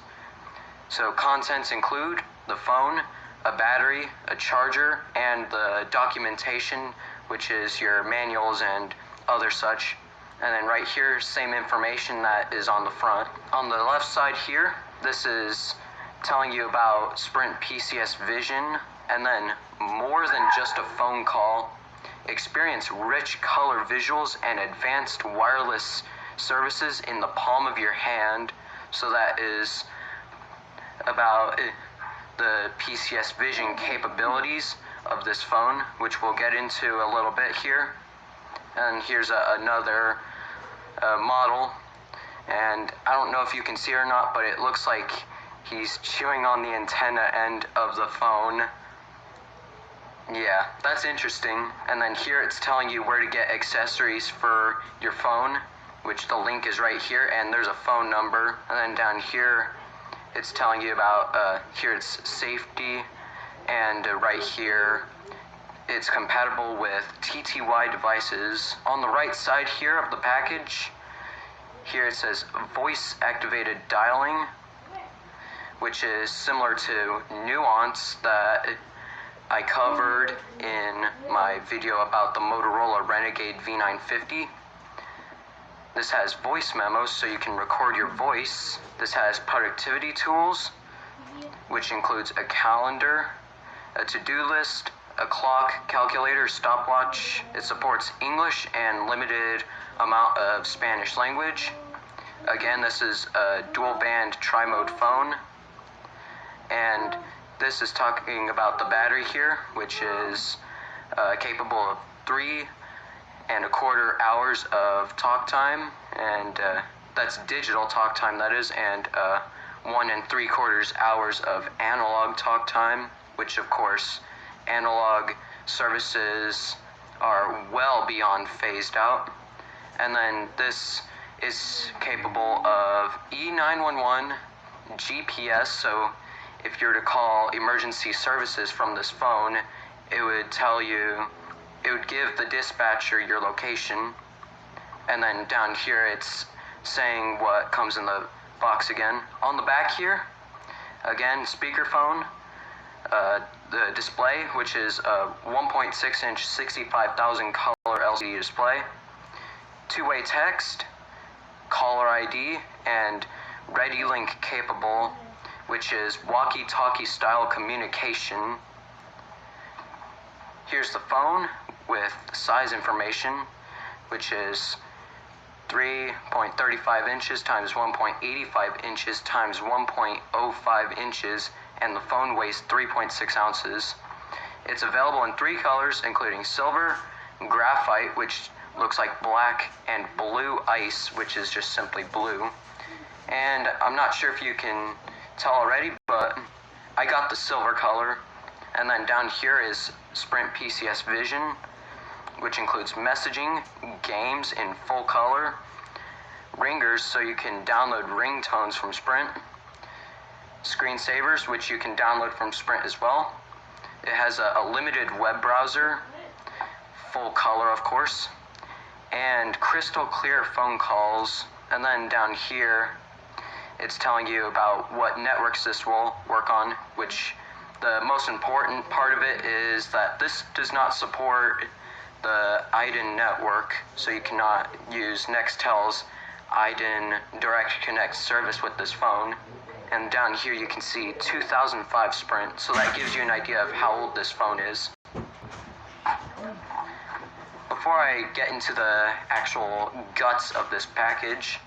So contents include the phone, a battery, a charger, and the documentation, which is your manuals and other such. And then right here, same information that is on the front. On the left side here, this is telling you about Sprint PCS Vision, and then more than just a phone call. Experience rich color visuals and advanced wireless services in the palm of your hand. So that is about the PCS Vision capabilities of this phone, which we'll get into a little bit here. And here's another model, and I don't know if you can see or not, but it looks like he's chewing on the antenna end of the phone. Yeah, that's interesting. And then here it's telling you where to get accessories for your phone, which the link is right here, and there's a phone number. And then down here it's telling you about, here it's safety, and right here it's compatible with TTY devices. On the right side here of the package, here it says voice activated dialing, which is similar to Nuance that I covered in my video about the Motorola Renegade V950. This has voice memos, so you can record your voice. This has productivity tools, which includes a calendar, a to-do list, a clock, calculator, stopwatch. It supports English and limited amount of Spanish language. Again, this is a dual band tri-mode phone. And this is talking about the battery here, which is capable of 3.25 hours of talk time, and that's digital talk time, that is, and 1.75 hours of analog talk time, which of course analog services are well beyond phased out. And then this is capable of E911 GPS, so if you're to call emergency services from this phone, it would give the dispatcher your location. And then down here it's saying what comes in the box again. On the back here, again, speakerphone, the display, which is a 1.6 inch 65,000 color LCD display, two-way text, caller ID, and ReadyLink capable, which is walkie-talkie style communication. Here's the phone with size information, which is 3.35 inches times 1.85 inches times 1.05 inches, and the phone weighs 3.6 ounces. It's available in 3 colors, including silver, graphite, which looks like black, and blue ice, which is just simply blue. And I'm not sure if you can tell already, but I got the silver color. And then down here is Sprint PCS Vision, which includes messaging, games in full color, ringers so you can download ringtones from Sprint, screensavers, which you can download from Sprint as well. It has a limited web browser, full color of course, and crystal clear phone calls. And then down here it's telling you about what networks this will work on, which the most important part of it is that this does not support the IDEN network, so you cannot use Nextel's IDEN Direct Connect service with this phone. And down here you can see 2005 Sprint, so that gives you an idea of how old this phone is. Before I get into the actual guts of this package,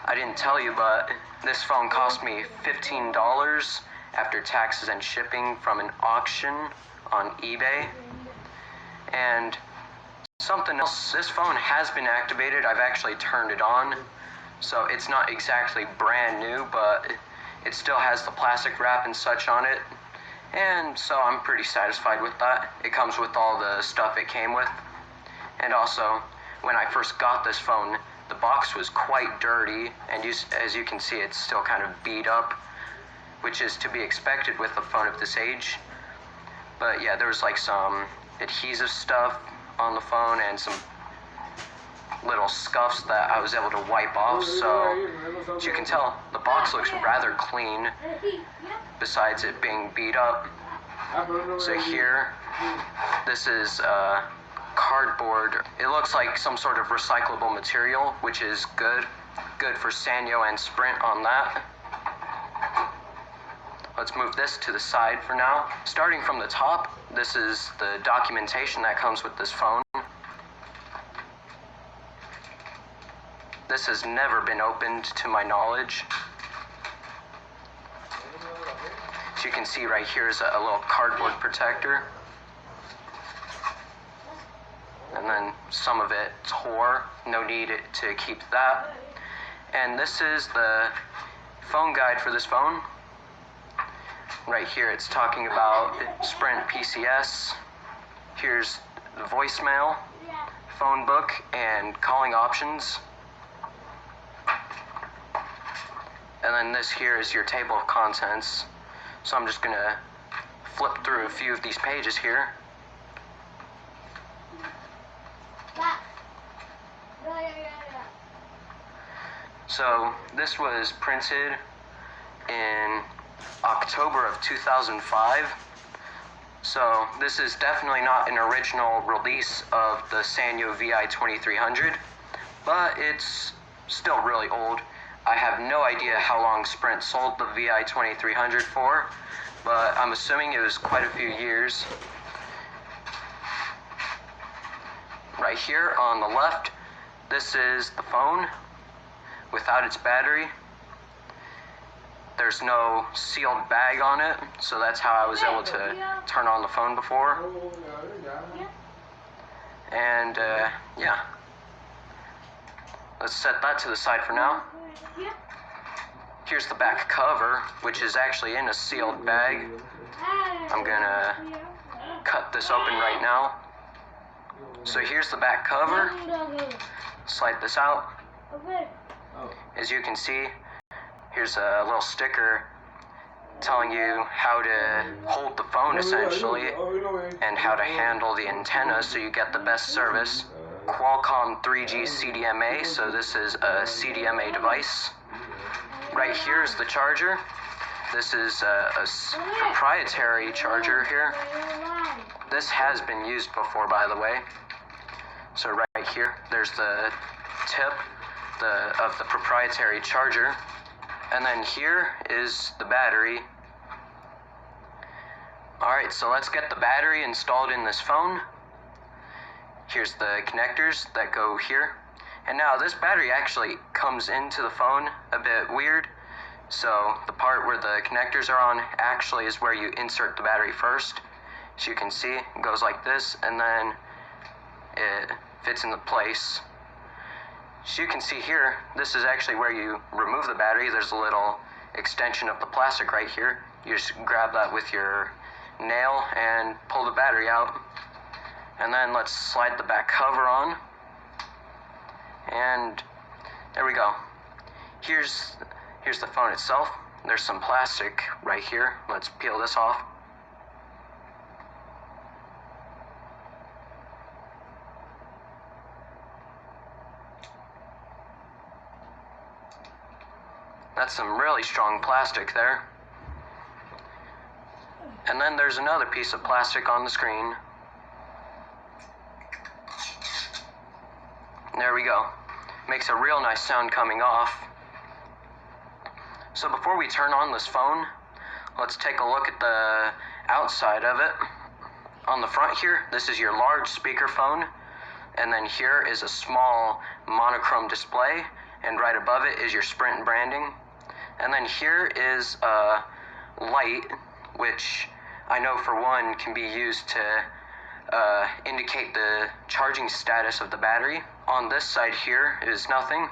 I didn't tell you, but this phone cost me $15 after taxes and shipping from an auction on eBay. And something else, this phone has been activated. I've actually turned it on, so it's not exactly brand new, but it still has the plastic wrap and such on it, and so I'm pretty satisfied with that. It comes with all the stuff it came with. And also, when I first got this phone, the box was quite dirty, and as you can see, it's still kind of beat up, which is to be expected with a phone of this age. But yeah, there was like some adhesive stuff on the phone and some little scuffs that I was able to wipe off, so as you can tell, the box looks rather clean besides it being beat up. So here, this is cardboard. It looks like some sort of recyclable material, which is good for Sanyo and Sprint on that. Let's move this to the side for now. Starting from the top, this is the documentation that comes with this phone. This has never been opened to my knowledge. As you can see right here is a little cardboard protector. And then some of it tore, no need to keep that. And this is the phone guide for this phone. Right here it's talking about Sprint PCS. Here's the voicemail, phone book, and calling options. And then this here is your table of contents. So I'm just gonna flip through a few of these pages here. So this was printed in October of 2005. So this is definitely not an original release of the Sanyo VI2300, but it's still really old. I have no idea how long Sprint sold the VI2300 for, but I'm assuming it was quite a few years. Right here on the left, this is the phone without its battery. there's no sealed bag on it, so that's how I was able to turn on the phone before. And yeah, let's set that to the side for now. Here's the back cover, which is actually in a sealed bag. I'm gonna cut this open right now. So here's the back cover. Slide this out. As you can see, here's a little sticker telling you how to hold the phone essentially and how to handle the antenna so you get the best service. Qualcomm 3G CDMA, so this is a CDMA device. Right here is the charger. This is a proprietary charger here. This has been used before, by the way. So right here, there's the tip of the proprietary charger. And then here is the battery. Alright, so let's get the battery installed in this phone. Here's the connectors that go here. And now this battery actually comes into the phone a bit weird. So the part where the connectors are on actually is where you insert the battery first. As you can see, it goes like this, and then it fits into place. As you can see here, this is actually where you remove the battery. There's a little extension of the plastic right here. You just grab that with your nail and pull the battery out. And then let's slide the back cover on. And there we go. Here's the phone itself. There's some plastic right here. Let's peel this off. That's some really strong plastic there. And then there's another piece of plastic on the screen. There we go. Makes a real nice sound coming off. So before we turn on this phone, let's take a look at the outside of it. On the front here, this is your large speakerphone, and then here is a small monochrome display, and right above it is your Sprint branding. And then here is a light, which I know for one can be used to indicate the charging status of the battery. On this side here is nothing.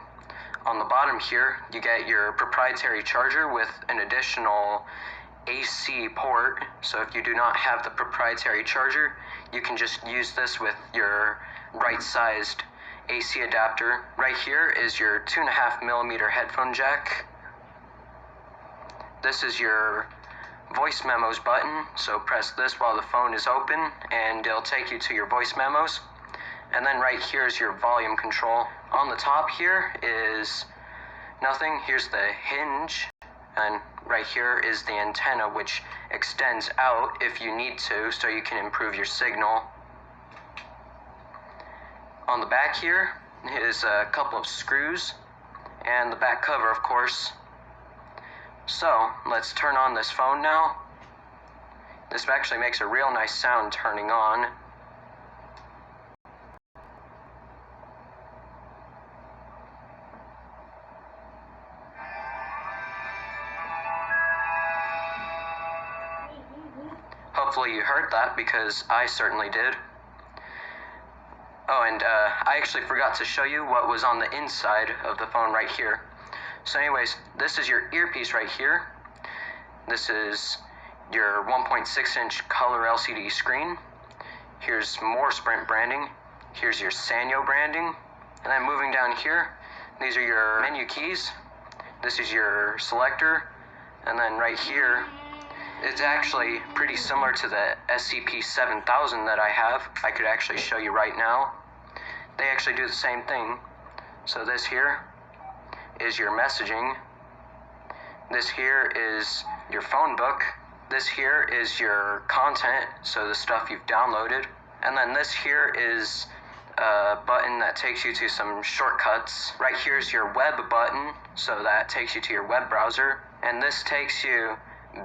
On the bottom here, you get your proprietary charger with an additional AC port. So if you do not have the proprietary charger, you can just use this with your right-sized AC adapter. Right here is your 2.5mm headphone jack. This is your voice memos button, so press this while the phone is open and it'll take you to your voice memos. And then right here is your volume control. On the top here is nothing. Here's the hinge, and right here is the antenna, which extends out if you need to, so you can improve your signal. On the back here is a couple of screws and the back cover, of course. So let's turn on this phone now. This actually makes a real nice sound turning on. Hopefully you heard that, because I certainly did. Oh, and I actually forgot to show you what was on the inside of the phone right here. So anyways, this is your earpiece right here. This is your 1.6-inch color LCD screen. Here's more Sprint branding. Here's your Sanyo branding. And then moving down here, these are your menu keys. This is your selector. And then right here, it's actually pretty similar to the SCP-7000 that I have. I could actually show you right now. They actually do the same thing. So this here is your messaging. This here is your phone book. This here is your content, so the stuff you've downloaded. And then this here is a button that takes you to some shortcuts. Right here is your web button, so that takes you to your web browser. And this takes you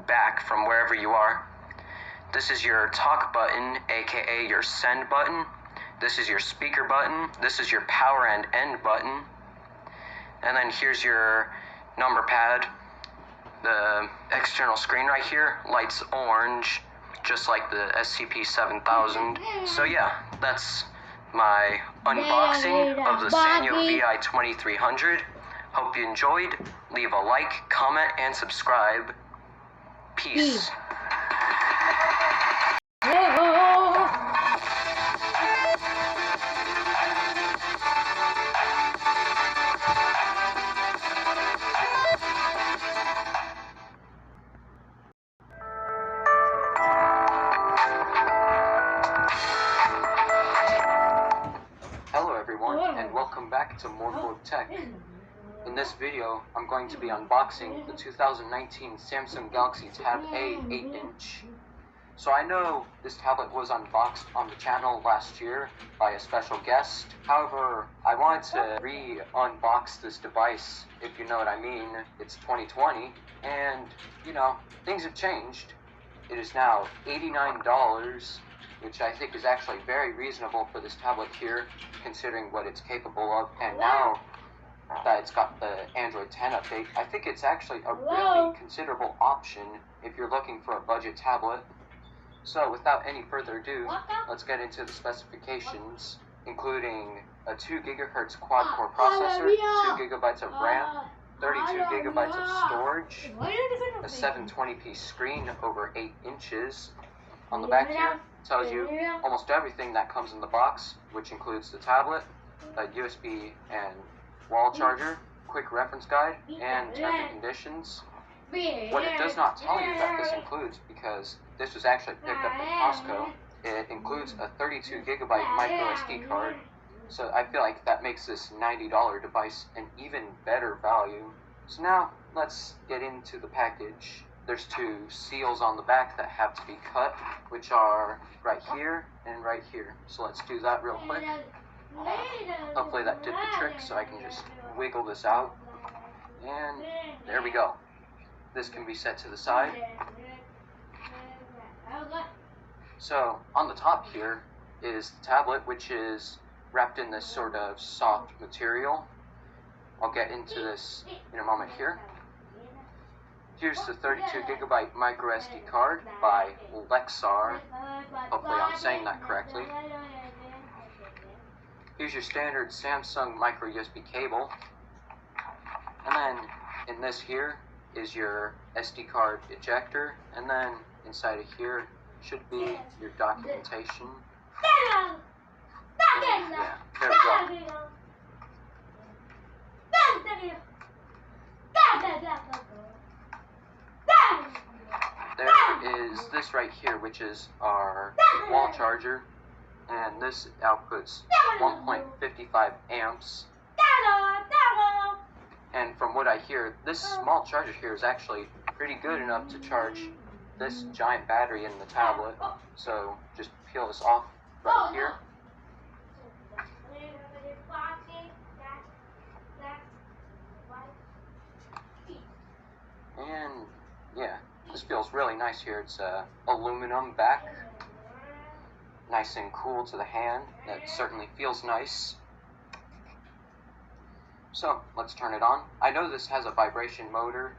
back from wherever you are. This is your talk button, aka your send button. This is your speaker button. This is your power and end button. And then here's your number pad. The external screen right here lights orange, just like the SCP-7000. So yeah, that's my unboxing of the Sanyo VI-2300. Hope you enjoyed. Leave a like, comment, and subscribe. Peace. Hello everyone, and welcome back to Morgborg Tech. In this video, I'm going to be unboxing the 2019 Samsung Galaxy Tab A 8-inch. So I know this tablet was unboxed on the channel last year by a special guest. However, I wanted to re-unbox this device, if you know what I mean. It's 2020, and, you know, things have changed. It is now $89, which I think is actually very reasonable for this tablet here, considering what it's capable of. And now that it's got the Android 10 update, I think it's actually a really considerable option if you're looking for a budget tablet. So without any further ado, let's get into the specifications, including a 2 GHz quad-core processor, 2 GB of RAM, 32 GB of storage, a 720p screen over 8 inches. On the back here, tells you almost everything that comes in the box, which includes the tablet, a USB and wall charger, quick reference guide, and terms and conditions. What it does not tell you that this includes, because this was actually picked up at Costco, it includes a 32 GB micro SD card. So I feel like that makes this $90 device an even better value. So now let's get into the package. There's 2 seals on the back that have to be cut, which are right here and right here. So let's do that real quick. Hopefully that did the trick, so I can just wiggle this out. And there we go. This can be set to the side. So on the top here is the tablet, which is wrapped in this sort of soft material. I'll get into this in a moment here. Here's the 32 GB micro SD card by Lexar. Hopefully I'm saying that correctly. Here's your standard Samsung micro USB cable. And then in this here is your SD card ejector. And then inside of here should be your documentation. And yeah, there we go. There is this right here, which is our wall charger, and this outputs 1.55 amps. And from what I hear, this small charger here is actually pretty good enough to charge this giant battery in the tablet. So just peel this off right here. And yeah, this feels really nice here. It's aluminum back, nice and cool to the hand. That certainly feels nice. So let's turn it on. I know this has a vibration motor.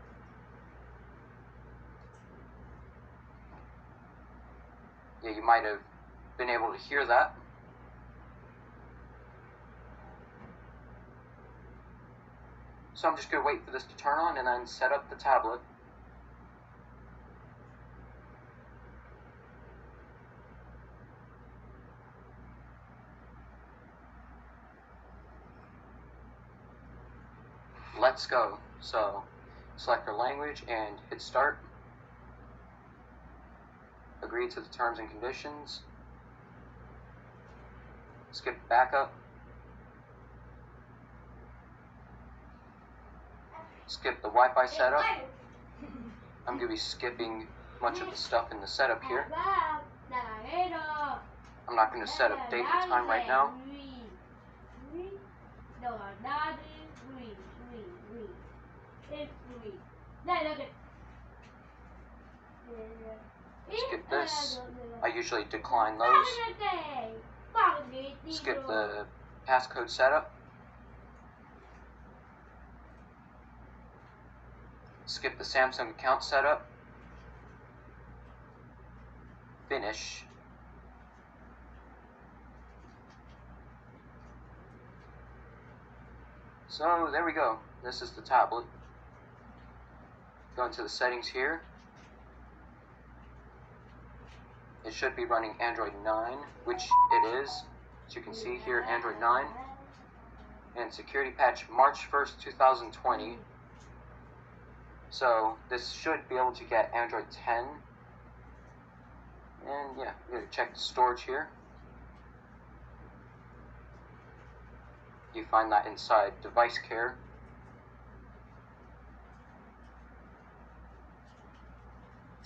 Yeah, you might have been able to hear that. So I'm just going to wait for this to turn on and then set up the tablet. Let's go. So select our language and hit start. Agree to the terms and conditions. Skip backup. Skip the Wi-Fi setup. I'm going to be skipping much of the stuff in the setup here. I'm not going to set up date and time right now. Skip this. I usually decline those. Skip the passcode setup. skip the Samsung account setup, finish, so there we go. This is the tablet. Go into the settings here. It should be running Android 9, which it is. As you can see here, Android 9. And security patch March 1st, 2020. So this should be able to get Android 10. And yeah, we're going to check the storage here. You find that inside device care.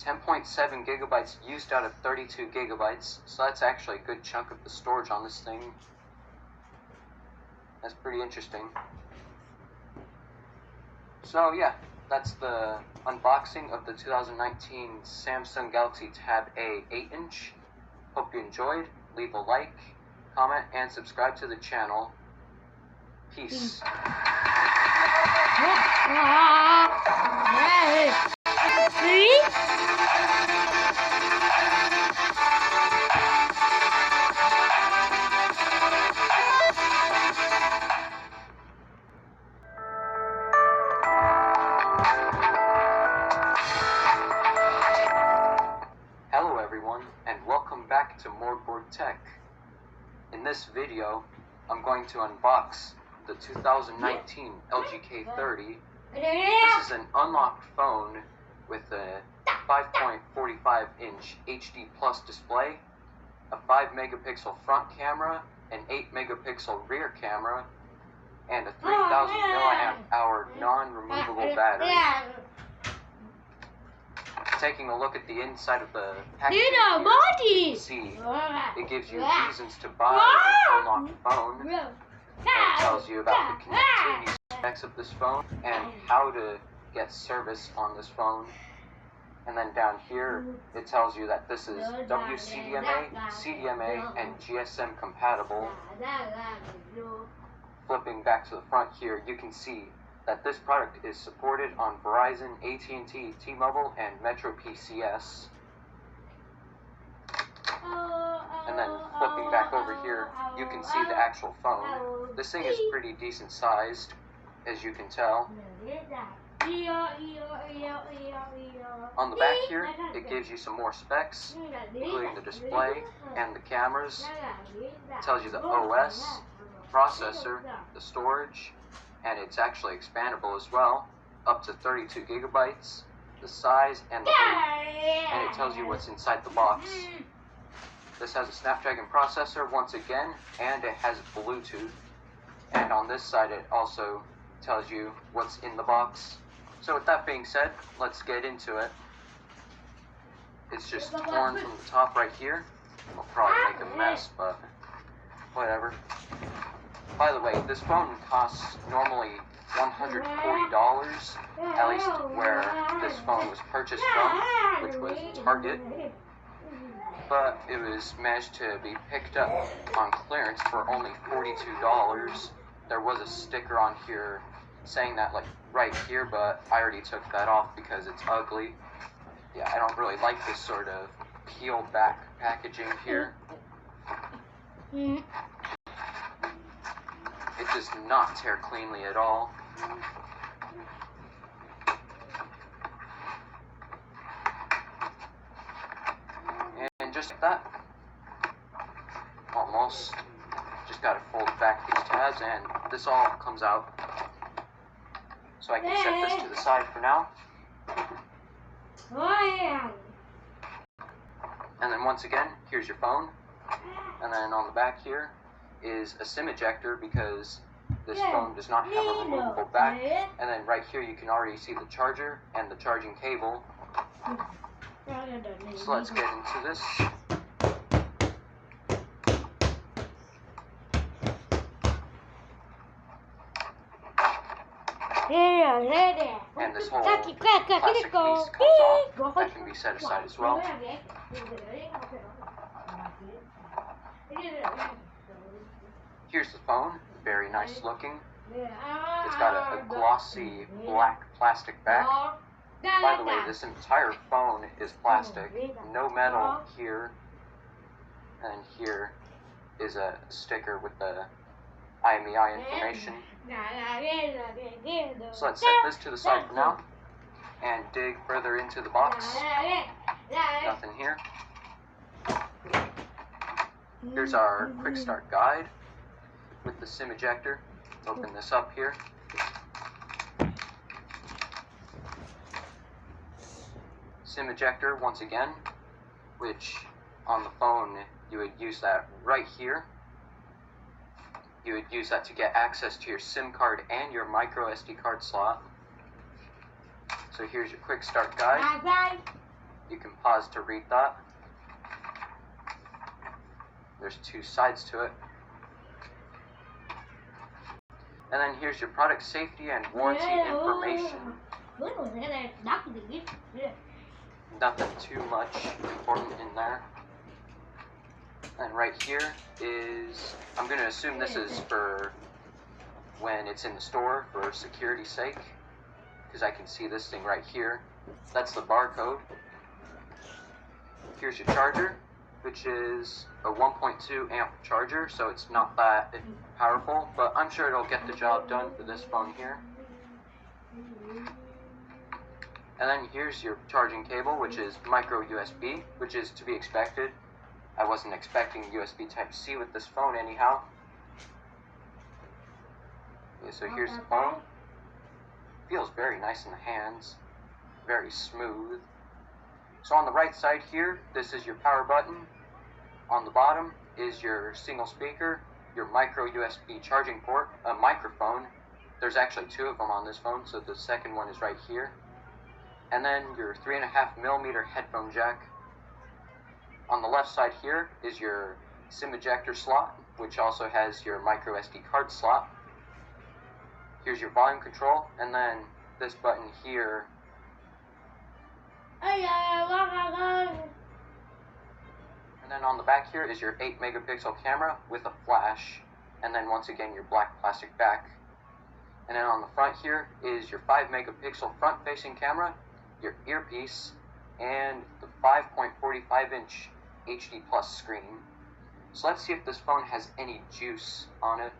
.7 gigabytes used out of 32 gigabytes, so that's actually a good chunk of the storage on this thing. That's pretty interesting. So yeah, that's the unboxing of the 2019 Samsung Galaxy Tab A 8-inch. Hope you enjoyed. Leave a like, comment, and subscribe to the channel. Peace. Hello everyone, and welcome back to Morgborg Tech. In this video, I'm going to unbox the 2019 LG K30. This is an unlocked phone with a 5.45 inch HD Plus display, a 5 megapixel front camera, an 8 megapixel rear camera, and a 3000 milliamp hour non-removable battery. Taking a look at the inside of the package, you can see it gives you reasons to buy the unlocked phone. It tells you about the connectivity specs of this phone and how to get service on this phone. And then down here, it tells you that this is WCDMA, CDMA, and GSM compatible. Flipping back to the front here, you can see that this product is supported on Verizon, AT&T, T-Mobile, and Metro PCS. And then flipping back over here, you can see the actual phone. This thing is pretty decent sized, as you can tell. On the back here, it gives you some more specs, including the display and the cameras. It tells you the OS, processor, the storage, and it's actually expandable as well, up to 32 gigabytes, the size and the weight, and it tells you what's inside the box. This has a Snapdragon processor once again, and it has Bluetooth. And on this side, it also tells you what's in the box. So with that being said, let's get into it. It's just torn from the top right here. I'll probably make a mess, but whatever. By the way, this phone costs normally $140, at least where this phone was purchased from, which was Target. But it was managed to be picked up on clearance for only $42. There was a sticker on here saying that, like, right here, but I already took that off because it's ugly. Yeah, I don't really like this sort of peeled back packaging here. It does not tear cleanly at all. And just like that, almost, just gotta fold back these tabs and this all comes out. So I can set this to the side for now. And then once again, here's your phone. And then on the back here is a SIM ejector because this phone does not have a removable back. And then right here you can already see the charger and the charging cable. So let's get into this. And this whole plastic piece comes off. That can be set aside as well. Here's the phone, very nice looking. It's got a glossy black plastic back By the way, this entire phone is plastic, no metal here, and here is a sticker with the IMEI information. So let's set this to the side for now, and dig further into the box. Nothing here. Here's our quick start guide with the SIM ejector. Let's open this up here. SIM ejector once again, which on the phone you would use that right here. You would use that to get access to your SIM card and your micro SD card slot. So here's your quick start guide. You can pause to read that. There's two sides to it. And then here's your product safety and warranty information. Nothing too much important in there. And right here is, I'm going to assume this is for when it's in the store for security's sake, because I can see this thing right here. That's the barcode. Here's your charger, which is a 1.2 amp charger, so it's not that powerful, but I'm sure it'll get the job done for this phone here. And then here's your charging cable, which is micro USB, which is to be expected. I wasn't expecting USB Type-C with this phone anyhow. Okay, so here's the phone. Feels very nice in the hands, very smooth. So on the right side here, this is your power button. On the bottom is your single speaker, your micro USB charging port, a microphone. There's actually two of them on this phone, so the second one is right here. And then your 3.5mm headphone jack. On the left side here is your SIM ejector slot, which also has your micro SD card slot. Here's your volume control, and then this button here. And then on the back here is your 8-megapixel camera with a flash, and then once again your black plastic back. And then on the front here is your 5-megapixel front-facing camera, your earpiece, and the 5.45-inch HD Plus screen. So let's see if this phone has any juice on it.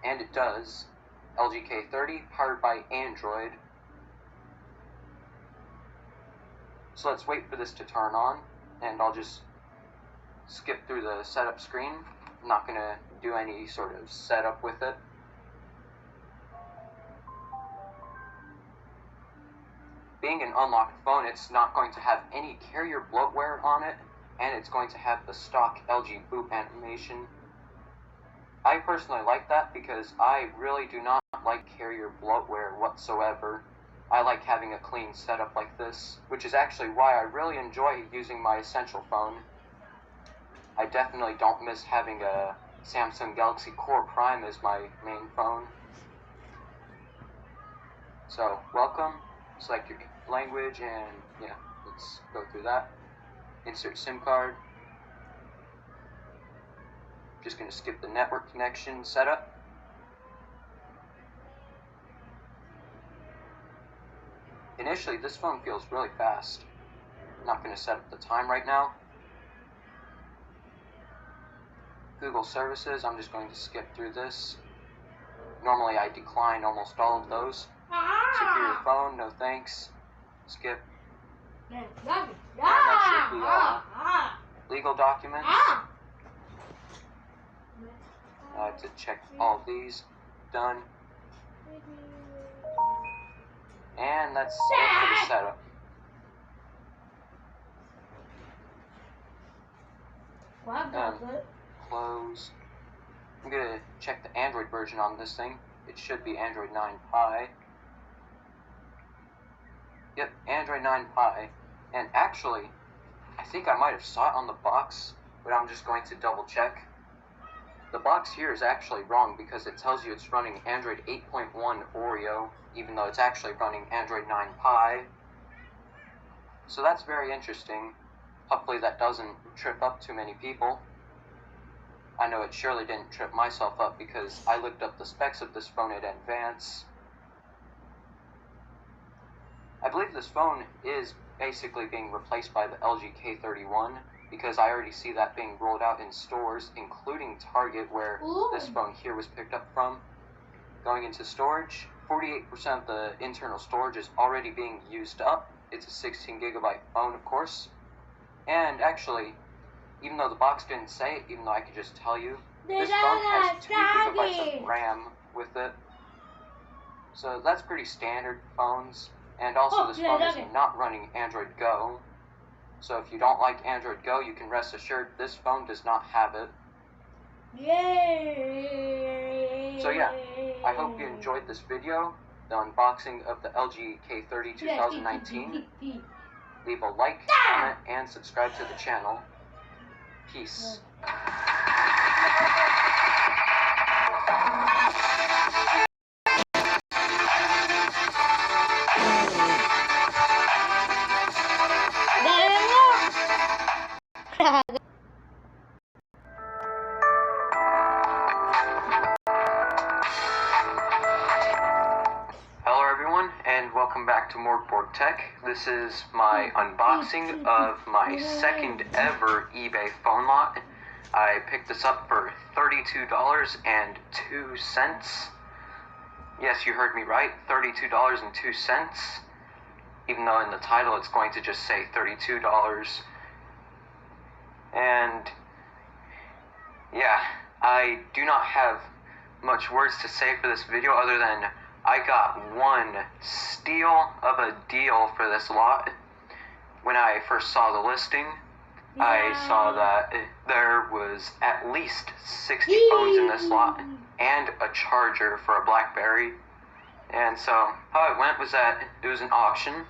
And it does. LG K30, powered by Android. So let's wait for this to turn on, and I'll just skip through the setup screen. I'm not going to do any sort of setup with it. Being an unlocked phone, it's not going to have any carrier bloatware on it, and it's going to have the stock LG boot animation. I personally like that because I really do not like carrier bloatware whatsoever. I like having a clean setup like this, which is actually why I really enjoy using my Essential phone. I definitely don't miss having a Samsung Galaxy Core Prime as my main phone. So, welcome. Select your language, and yeah, let's go through that. Insert SIM card. Just going to skip the network connection setup. Initially, this phone feels really fast. I'm not going to set up the time right now. Google services, I'm just going to skip through this. Normally I decline almost all of those. Secure your phone, no thanks. Skip. And that should be all. Legal documents. To check all of these. Done. And that's it for the setup. Close. I'm gonna check the Android version on this thing. It should be Android 9 Pie. Yep, Android 9 Pie. And actually, I think I might have saw it on the box, but I'm just going to double check. The box here is actually wrong because it tells you it's running Android 8.1 Oreo, even though it's actually running Android 9 Pie. So that's very interesting. Hopefully that doesn't trip up too many people. I know it surely didn't trip myself up because I looked up the specs of this phone in advance. I believe this phone is basically being replaced by the LG K31 because I already see that being rolled out in stores, including Target, where this phone here was picked up from. Going into storage, 48% of the internal storage is already being used up. It's a 16 gigabyte phone, of course. And actually, even though the box didn't say it, even though I could just tell you, this phone has 2 gigabytes of RAM with it. So that's pretty standard phones. And also this phone is not running Android Go. So if you don't like Android Go, you can rest assured this phone does not have it. Yay! So yeah, I hope you enjoyed this video, the unboxing of the LG K30 2019. Leave a like, comment, and subscribe to the channel. Peace. Hello everyone, and welcome back to Morgborg Tech. This is my unboxing of my second ever eBay phone lot. I picked this up for $32.02. Yes, you heard me right, $32.02. Even though in the title it's going to just say $32. And yeah, I do not have much words to say for this video other than I got one steal of a deal for this lot. When I first saw the listing, I saw that there was at least 60 phones in this lot and a charger for a BlackBerry. And so how it went was that it was an auction.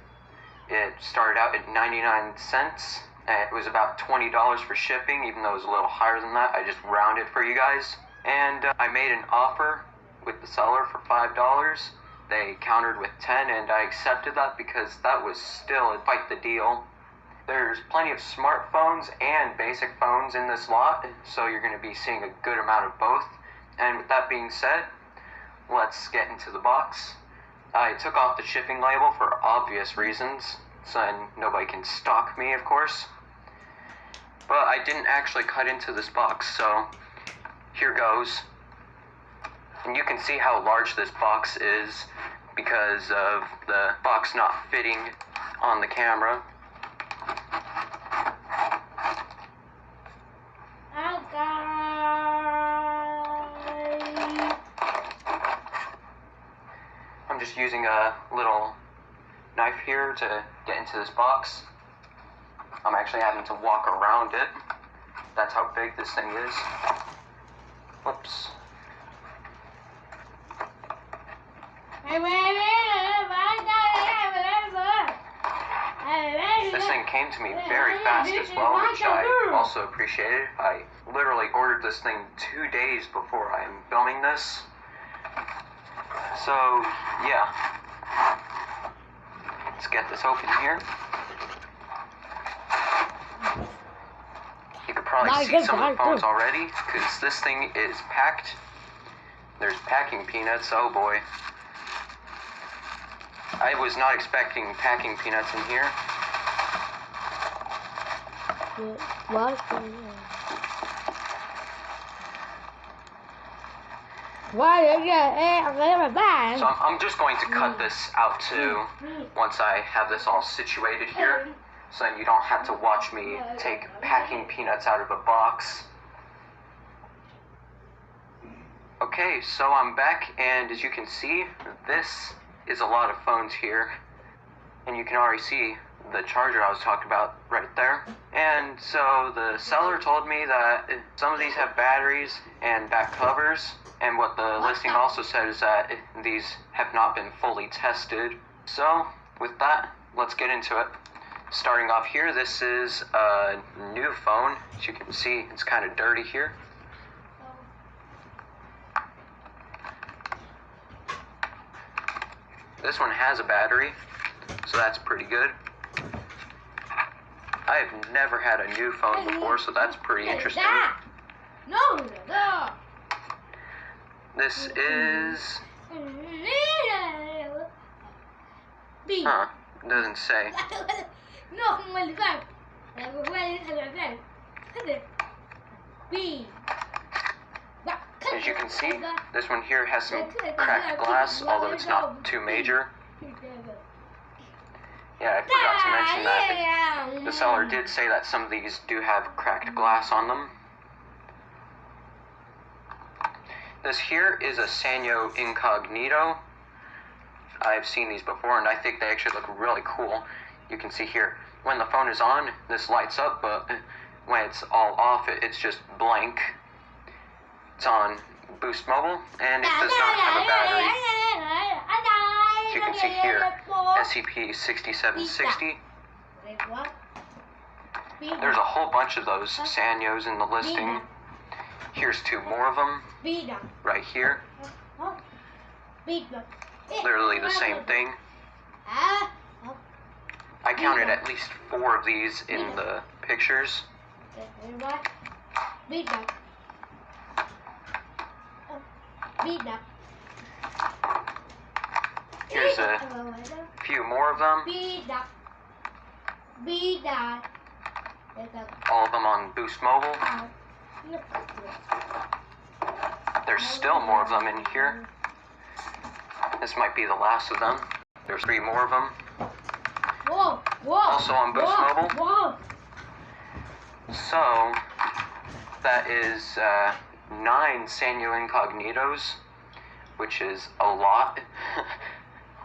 It started out at 99 cents. It was about $20 for shipping, even though it was a little higher than that. I just rounded for you guys. And I made an offer with the seller for $5. They countered with 10, and I accepted that because that was still quite the deal. There's plenty of smartphones and basic phones in this lot, so you're going to be seeing a good amount of both. And with that being said, let's get into the box. I took off the shipping label for obvious reasons, so nobody can stalk me, of course. But I didn't actually cut into this box, so here goes. And you can see how large this box is because of the box not fitting on the camera. I'm just using a little knife here to get into this box. I'm actually having to walk around it. That's how big this thing is. Whoops. This thing came to me very fast as well, which I also appreciated. I literally ordered this thing 2 days before I am filming this. So, yeah. Let's get this open here. You could probably see some of the phones already, because this thing is packed. There's packing peanuts, oh boy. I was not expecting packing peanuts in here. What? So I'm just going to cut this out too, once I have this all situated here, so then you don't have to watch me take packing peanuts out of a box. Okay, so I'm back, and as you can see, this is a lot of phones here, and you can already see the charger I was talking about right there. And so the seller told me that some of these have batteries and back covers, and what the listing also said is that these have not been fully tested. So with that, let's get into it. Starting off here, this is a new phone. As you can see, it's kind of dirty here. This one has a battery, so that's pretty good. I've never had a new phone before, so that's pretty interesting. This is... It doesn't say. No, muy mal. B. As you can see, this one here has some cracked glass, although it's not too major. Yeah, I forgot to mention that the seller did say that some of these do have cracked glass on them. This here is a Sanyo Incognito. I've seen these before and I think they actually look really cool. You can see here, when the phone is on, this lights up, but when it's all off, it's just blank. It's on Boost Mobile, and it does not have a battery. As you can see here, SCP-6760. There's a whole bunch of those Sanyos in the listing. Here's 2 more of them, right here. Literally the same thing. I counted at least 4 of these in the pictures. Here's a few more of them. All of them on Boost Mobile. There's still more of them in here. This might be the last of them. There's 3 more of them. Also on Boost Mobile. So, that is 9 Sanyo Incognitos, which is a lot.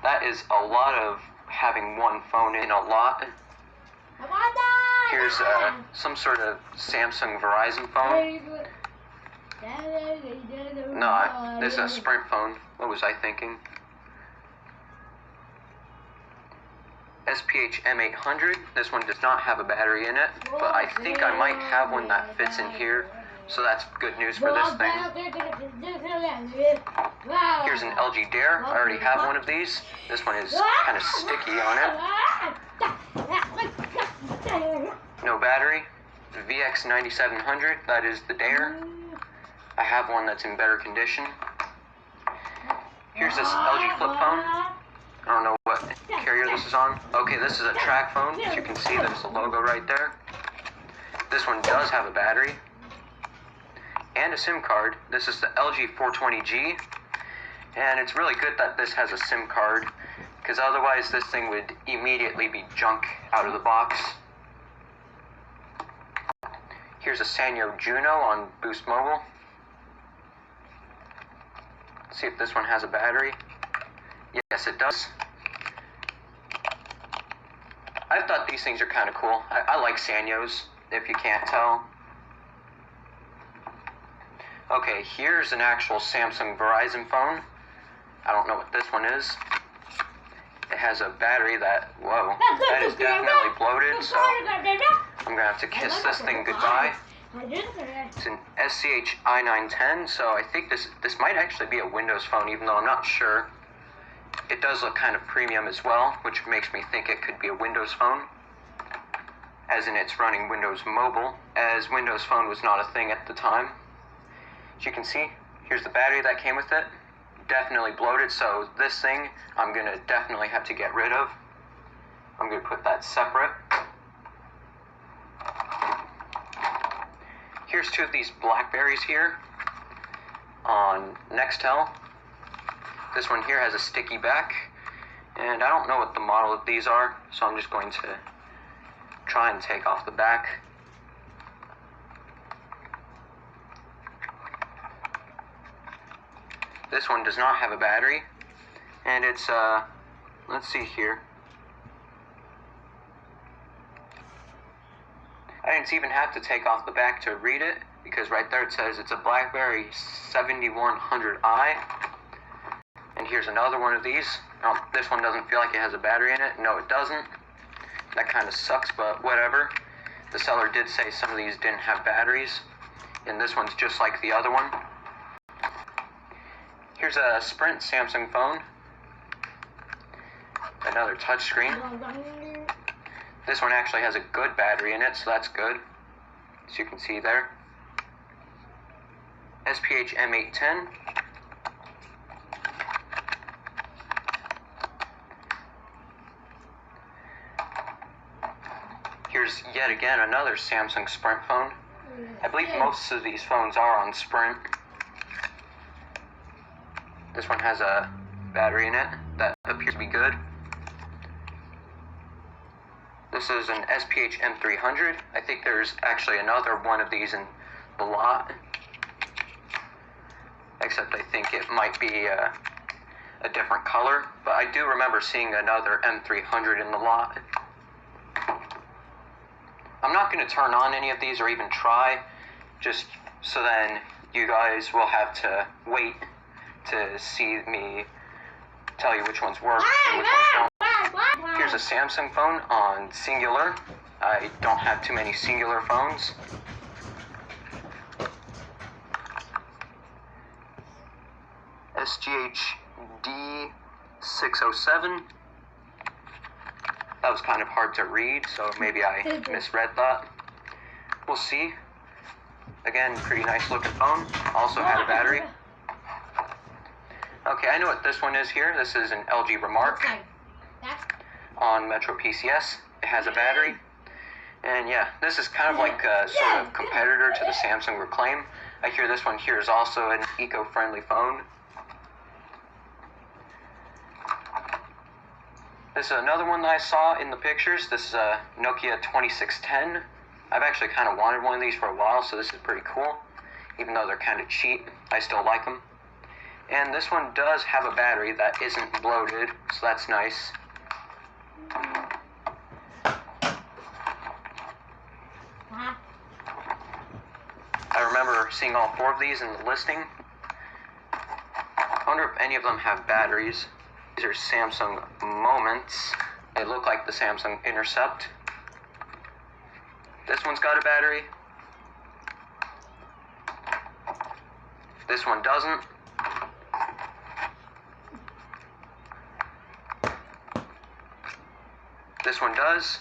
That is a lot of having one phone in a lot. Here's some sort of Samsung Verizon phone. No, this is a Sprint phone. What was I thinking? SPH M800. This one does not have a battery in it, but I think I might have one that fits in here, so that's good news for this thing. Here's an LG Dare. I already have one of these. This one is kind of sticky on it. No battery. VX9700. That is the Dare. I have one that's in better condition. Here's this LG flip phone. I don't know what carrier this is on. Okay, this is a track phone. As you can see, there's the logo right there. This one does have a battery and a SIM card. This is the LG 420G, and it's really good that this has a SIM card, because otherwise this thing would immediately be junk out of the box. Here's a Sanyo Juno on Boost Mobile. Let's see if this one has a battery. Yes, it does. I thought these things are kind of cool. I like Sanyos, if you can't tell. Okay, here's an actual Samsung Verizon phone. I don't know what this one is. It has a battery that, whoa, that is definitely bloated, so I'm gonna have to kiss this thing goodbye. It's an SCH i910, so I think this might actually be a Windows phone, even though I'm not sure. It does look kind of premium as well, which makes me think it could be a Windows phone, as in it's running Windows Mobile, as Windows Phone was not a thing at the time. As you can see, here's the battery that came with it. Definitely bloated, so this thing I'm gonna definitely have to get rid of. I'm gonna put that separate. Here's 2 of these Blackberries here on Nextel. This one here has a sticky back, and I don't know what the model of these are, so I'm just going to try and take off the back. This one does not have a battery, and it's, let's see here. I didn't even have to take off the back to read it, because right there it says it's a BlackBerry 7100i. And here's another one of these. Now, this one doesn't feel like it has a battery in it. No, it doesn't. That kind of sucks, but whatever. The seller did say some of these didn't have batteries, and this one's just like the other one. Here's a Sprint Samsung phone. Another touchscreen. This one actually has a good battery in it, so that's good, as you can see there. SPH M810. Here's yet again another Samsung Sprint phone. I believe most of these phones are on Sprint. This one has a battery in it that appears to be good. This is an SPH M300. I think there's actually another one of these in the lot. Except I think it might be a different color. But I do remember seeing another M300 in the lot. I'm not going to turn on any of these or even try, just so then you guys will have to wait to see me tell you which ones work and which ones don't. Here's a Samsung phone on Singular. I don't have too many Singular phones. SGH D607. That was kind of hard to read, so maybe I misread that. We'll see. Again, pretty nice looking phone. Also had a battery. Okay, I know what this one is here. This is an LG Remark on Metro PCS. It has a battery. And yeah, this is kind of like a sort of competitor to the Samsung Reclaim. I hear this one here is also an eco-friendly phone. This is another one that I saw in the pictures. This is a Nokia 2610. I've actually kind of wanted one of these for a while, so this is pretty cool. Even though they're kind of cheap, I still like them. And this one does have a battery that isn't bloated, so that's nice. I remember seeing all four of these in the listing. I wonder if any of them have batteries. These are Samsung Moments. They look like the Samsung Intercept. This one's got a battery. This one doesn't. This one does.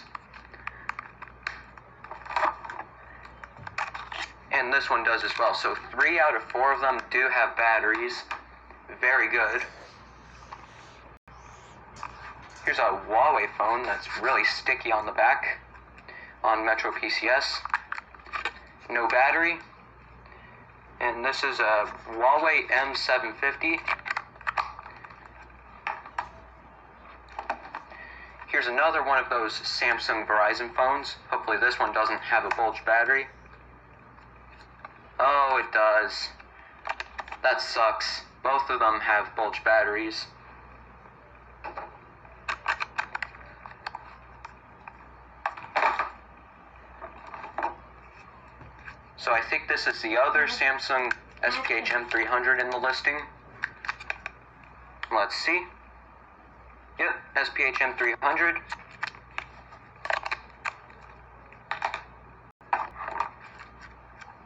And this one does as well. So 3 out of 4 of them do have batteries. Very good. Here's a Huawei phone that's really sticky on the back on Metro PCS. No battery. And this is a Huawei M750. Here's another one of those Samsung Verizon phones. Hopefully this one doesn't have a bulge battery. Oh, it does. That sucks. Both of them have bulge batteries. So I think this is the other Samsung SPH M300 in the listing. Let's see. Yep, SPH M300.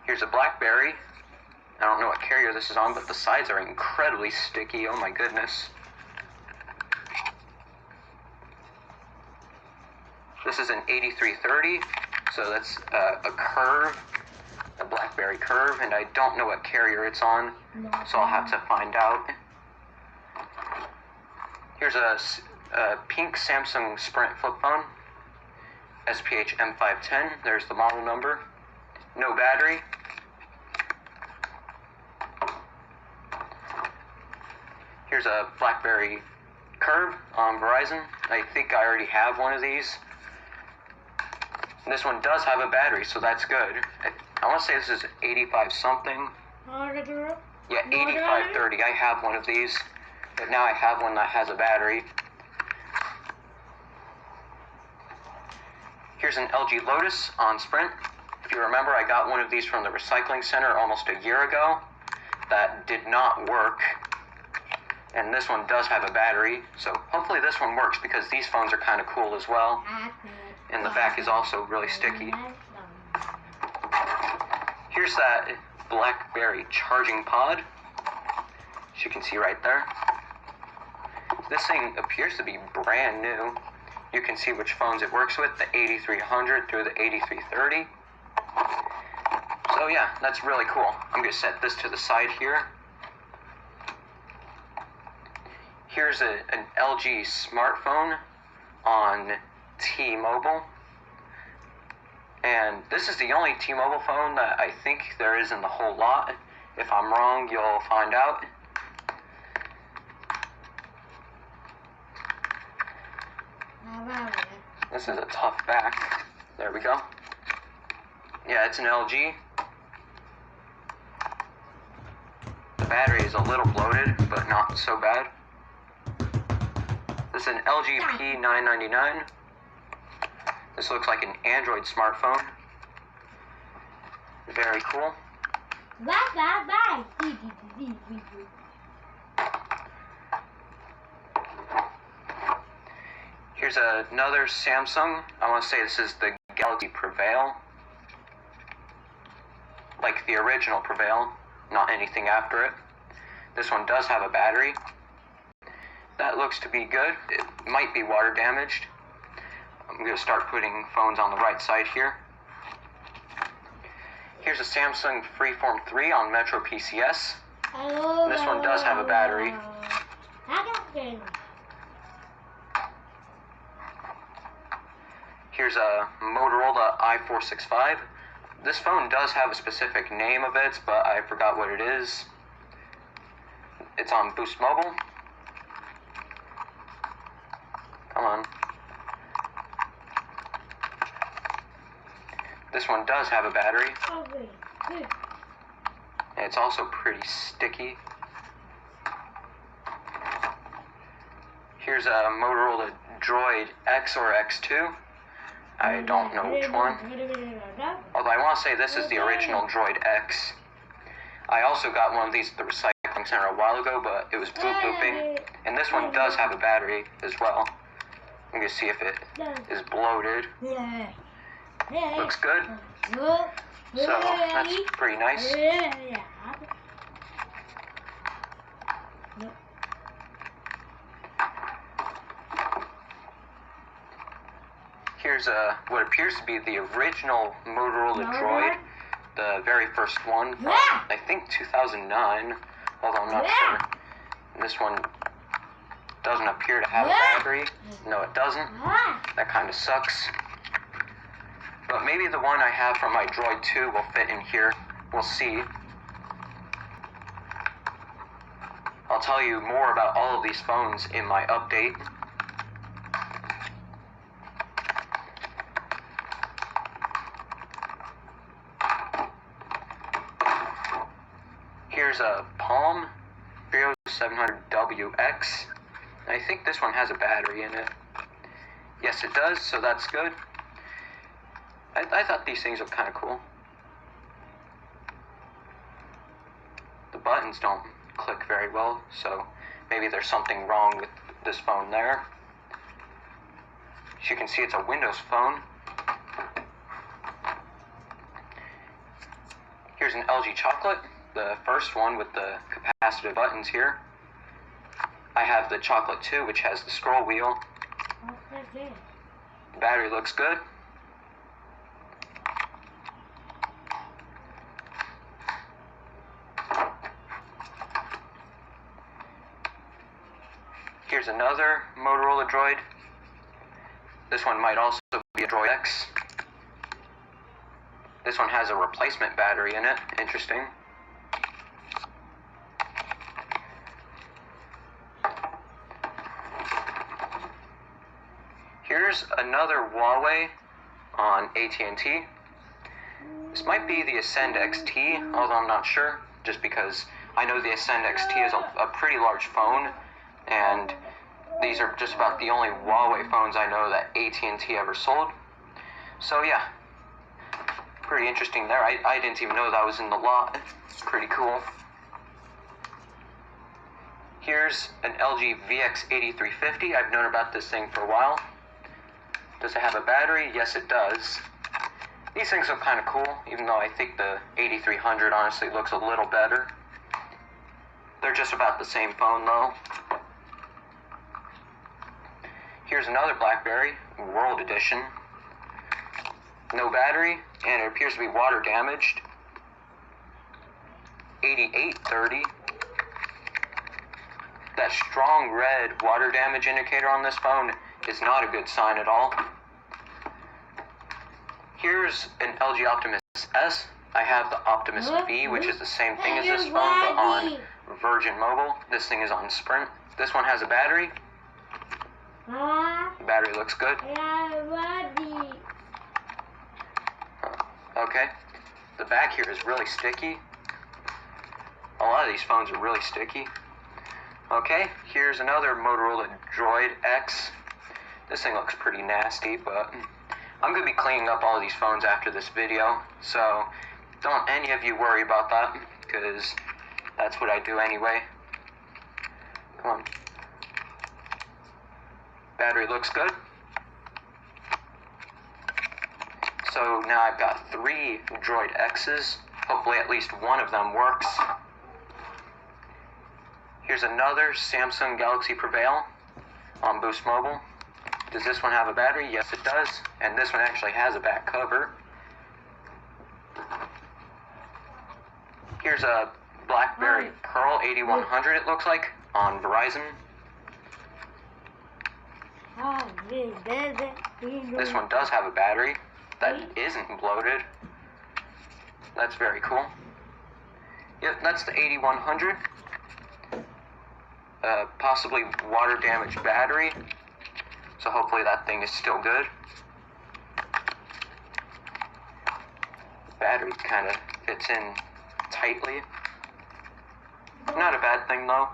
Here's a BlackBerry. I don't know what carrier this is on, but the sides are incredibly sticky. Oh my goodness. This is an 8330, so that's a Curve, a BlackBerry Curve, and I don't know what carrier it's on, so I'll have to find out. Here's a pink Samsung Sprint flip phone, SPH M510. There's the model number. No battery. Here's a BlackBerry Curve on Verizon. I think I already have one of these. And this one does have a battery, so that's good. I want to say this is 85 something. Yeah, 8530. I have one of these, but now I have one that has a battery. Here's an LG Lotus on Sprint. If you remember, I got one of these from the recycling center almost a year ago. That did not work. And this one does have a battery, so hopefully this one works because these phones are kind of cool as well. And the back is also really sticky. Here's that BlackBerry charging pod, as you can see right there. This thing appears to be brand new. You can see which phones it works with, the 8300 through the 8330. So yeah, that's really cool. I'm going to set this to the side here. Here's an LG smartphone on T-Mobile. And this is the only T-Mobile phone that I think there is in the whole lot. If I'm wrong, you'll find out. This is a tough back. There we go. Yeah, it's an LG. The battery is a little bloated, but not so bad. This is an LG P999. This looks like an Android smartphone. Very cool. Bye. Here's another Samsung. I want to say this is the Galaxy Prevail. Like the original Prevail, not anything after it. This one does have a battery. That looks to be good. It might be water damaged. I'm going to start putting phones on the right side here. Here's a Samsung Freeform 3 on Metro PCS. This one does have a battery. Here's a Motorola i465. This phone does have a specific name of it, but I forgot what it is. It's on Boost Mobile. Come on. This one does have a battery. And it's also pretty sticky. Here's a Motorola Droid X or X2. I don't know which one. Although I want to say this is the original Droid X. I also got one of these at the recycling center a while ago, but it was booping. And this one does have a battery as well. I'm going to see if it is bloated. Looks good. So that's pretty nice. Here's what appears to be the original Motorola Droid, the very first one from, I think, 2009, although I'm not sure. And this one doesn't appear to have a battery. No, it doesn't. That kind of sucks. But maybe the one I have from my Droid 2 will fit in here. We'll see. I'll tell you more about all of these phones in my update. Here's a Palm Trio 700WX. I think this one has a battery in it. Yes, it does, so that's good. I thought these things look kind of cool. The buttons don't click very well, so maybe there's something wrong with this phone there. As you can see, it's a Windows phone. Here's an LG Chocolate, the first one with the capacitive buttons here. I have the Chocolate 2, which has the scroll wheel. The battery looks good. Here's another Motorola Droid. This one might also be a Droid X. This one has a replacement battery in it. Interesting. Here's another Huawei on AT&T. This might be the Ascend XT, although I'm not sure, just because I know the Ascend XT is a pretty large phone, and these are just about the only Huawei phones I know that AT&T ever sold. So yeah, pretty interesting there. I didn't even know that was in the lot. Pretty cool. Here's an LG VX8350. I've known about this thing for a while. Does it have a battery? Yes, it does. These things look kind of cool, even though I think the 8300 honestly looks a little better. They're just about the same phone though. Here's another BlackBerry, World Edition. No battery, and it appears to be water damaged. 8830. That strong red water damage indicator on this phone is not a good sign at all. Here's an LG Optimus S. I have the Optimus V, which is the same thing as this phone, but on Virgin Mobile. This thing is on Sprint. This one has a battery. The battery looks good. Okay. The back here is really sticky. A lot of these phones are really sticky. Okay, here's another Motorola Droid X. This thing looks pretty nasty, but I'm going to be cleaning up all of these phones after this video, so don't any of you worry about that, because that's what I do anyway. Come on. Battery looks good. So now I've got 3 Droid X's. Hopefully at least one of them works. Here's another Samsung Galaxy Prevail on Boost Mobile. Does this one have a battery? Yes, it does. And this one actually has a back cover. Here's a BlackBerry Pearl 8100, it looks like, on Verizon. This one does have a battery that isn't bloated. That's very cool. Yep, that's the 8100. Possibly water damaged battery. So hopefully that thing is still good. Battery kind of fits in tightly. Not a bad thing though.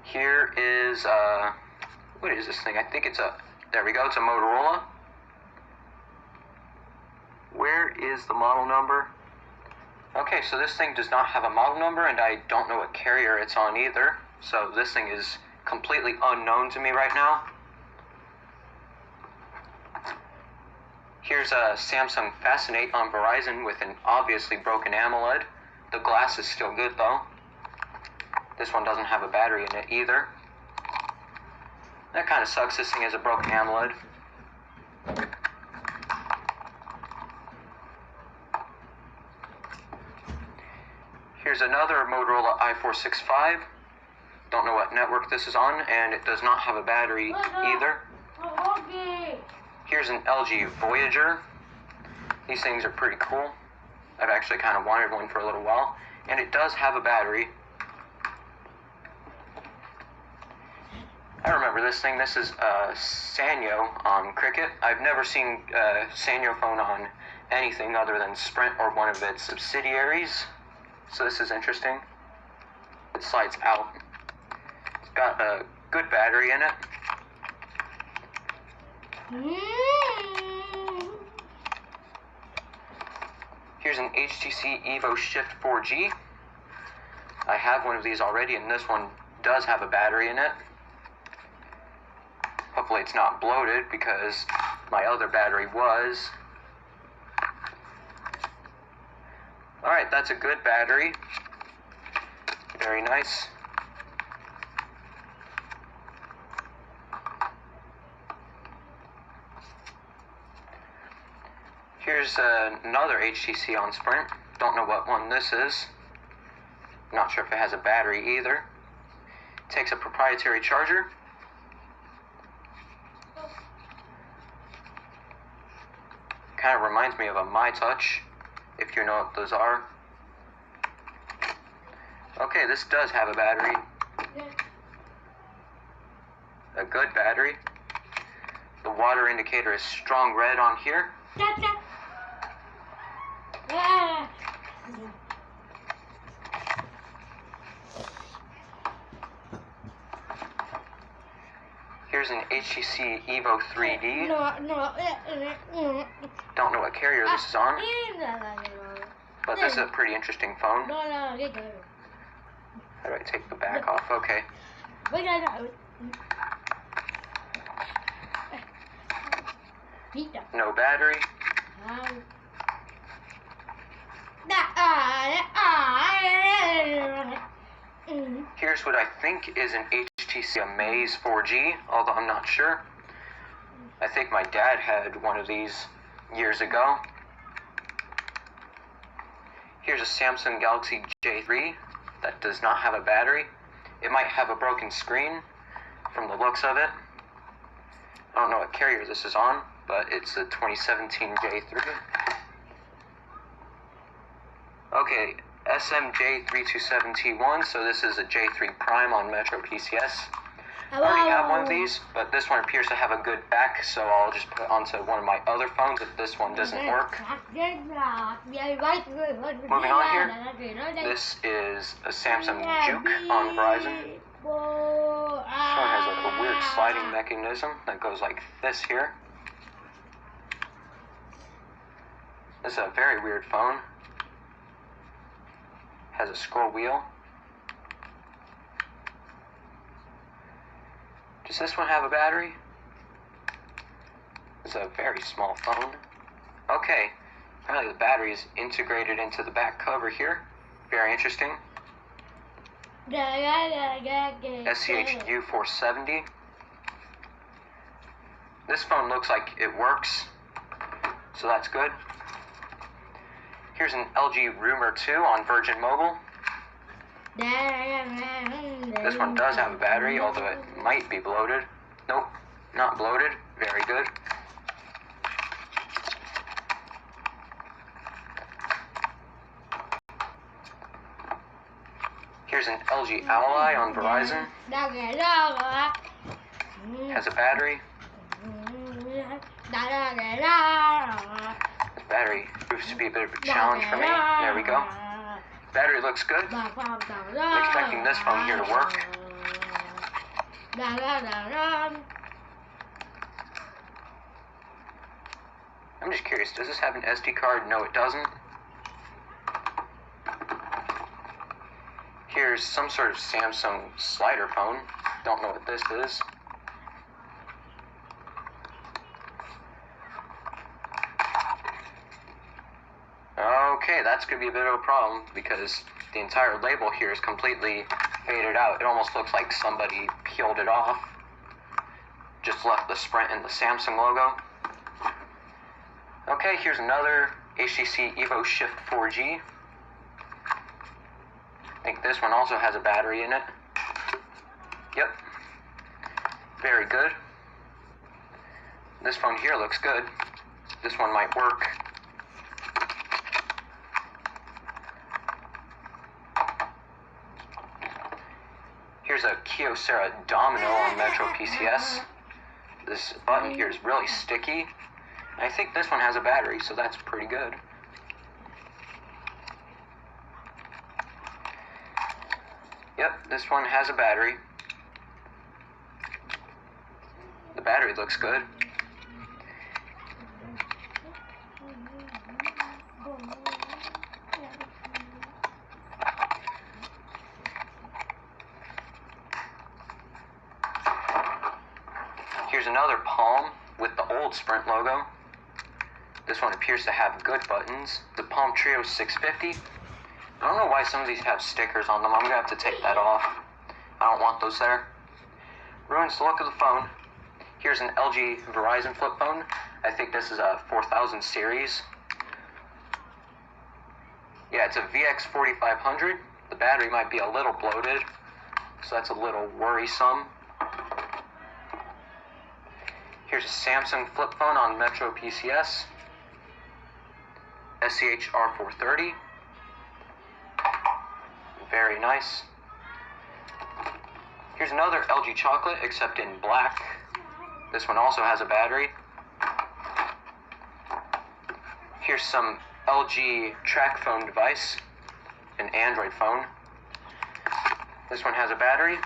Here is, what is this thing? I think it's there we go, it's a Motorola. Where is the model number? Okay, so this thing does not have a model number, and I don't know what carrier it's on either. So this thing is completely unknown to me right now. Here's a Samsung Fascinate on Verizon with an obviously broken AMOLED. The glass is still good though. This one doesn't have a battery in it either. That kind of sucks, this thing has a broken AMOLED. Here's another Motorola i465. Don't know what network this is on, and it does not have a battery either. Here's an LG Voyager. These things are pretty cool. I've actually kind of wanted one for a little while, and it does have a battery. I remember this thing. This is Sanyo on Cricket. I've never seen Sanyo phone on anything other than Sprint or one of its subsidiaries. So this is interesting. It slides out. It's got a good battery in it. Here's an HTC Evo Shift 4G. I have one of these already, and this one does have a battery in it. Hopefully it's not bloated, because my other battery was. Alright, that's a good battery. Very nice. Here's another HTC on Sprint. Don't know what one this is. Not sure if it has a battery either. Takes a proprietary charger. Kind of reminds me of a MyTouch, if you know what those are. Okay, this does have a battery. A good battery. The water indicator is strong red on here. Here's an HTC Evo 3D. Don't know what carrier this is on, but this is a pretty interesting phone. How do I take the back off? Okay. No battery. Here's what I think is an HTC Amaze 4G, although I'm not sure. I think my dad had one of these years ago. Here's a Samsung Galaxy J3 that does not have a battery. It might have a broken screen from the looks of it. I don't know what carrier this is on. but it's a 2017 J3. Okay, SMJ327T1, so this is a J3 Prime on Metro PCS. I already have one of these, but this one appears to have a good back, so I'll just put it onto one of my other phones if this one doesn't work. Moving on here, this is a Samsung Juke on Verizon. This one has a weird sliding mechanism that goes like this here. This is a very weird phone. Has a scroll wheel. Does this one have a battery? It's a very small phone. Okay, apparently the battery is integrated into the back cover here. Very interesting. SCHU 470. This phone looks like it works, so that's good. Here's an LG Rumor 2 on Virgin Mobile. This one does have a battery, although it might be bloated. Nope, not bloated. Very good. Here's an LG Ally on Verizon. Has a battery. This battery proves to be a bit of a challenge for me. There we go. Battery looks good. I'm expecting this phone here to work. I'm just curious, does this have an SD card? No, it doesn't. Here's some sort of Samsung slider phone. Don't know what this is. Okay, that's going to be a bit of a problem because the entire label here is completely faded out. It almost looks like somebody peeled it off. Just left the Sprint and the Samsung logo. Okay, here's another HTC Evo Shift 4G. I think this one also has a battery in it. Yep. Very good. This phone here looks good. This one might work. Here's a Kyocera Domino on Metro PCS. This button here is really sticky. I think this one has a battery, so that's pretty good. Yep, this one has a battery. The battery looks good. Here's another Palm with the old Sprint logo. This one appears to have good buttons. The Palm Trio 650. I don't know why some of these have stickers on them. I'm going to have to take that off. I don't want those there. Ruins the look of the phone. Here's an LG Verizon flip phone. I think this is a 4000 series. Yeah, it's a VX4500. The battery might be a little bloated, so that's a little worrisome. Here's a Samsung flip phone on Metro PCS. SCHR430. Very nice. Here's another LG chocolate, except in black. This one also has a battery. Here's some LG track phone device, an Android phone. This one has a battery.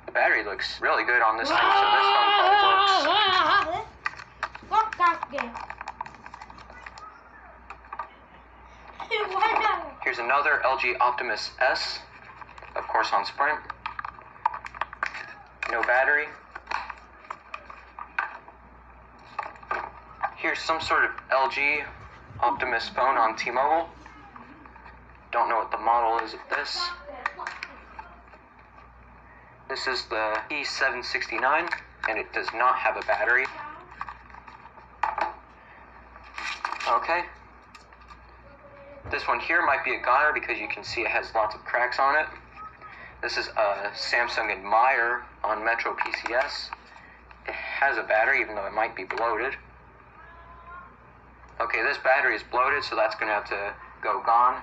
The battery looks really good on this thing, so this phone probably works. Here's another LG Optimus S, of course on Sprint. No battery. Here's some sort of LG Optimus phone on T-Mobile. Don't know what the model is of this. This is the E769, and it does not have a battery. Okay. This one here might be a goner because you can see it has lots of cracks on it. This is a Samsung Admire on Metro PCS. it has a battery, even though it might be bloated. Okay, this battery is bloated, so that's going to have to go gone.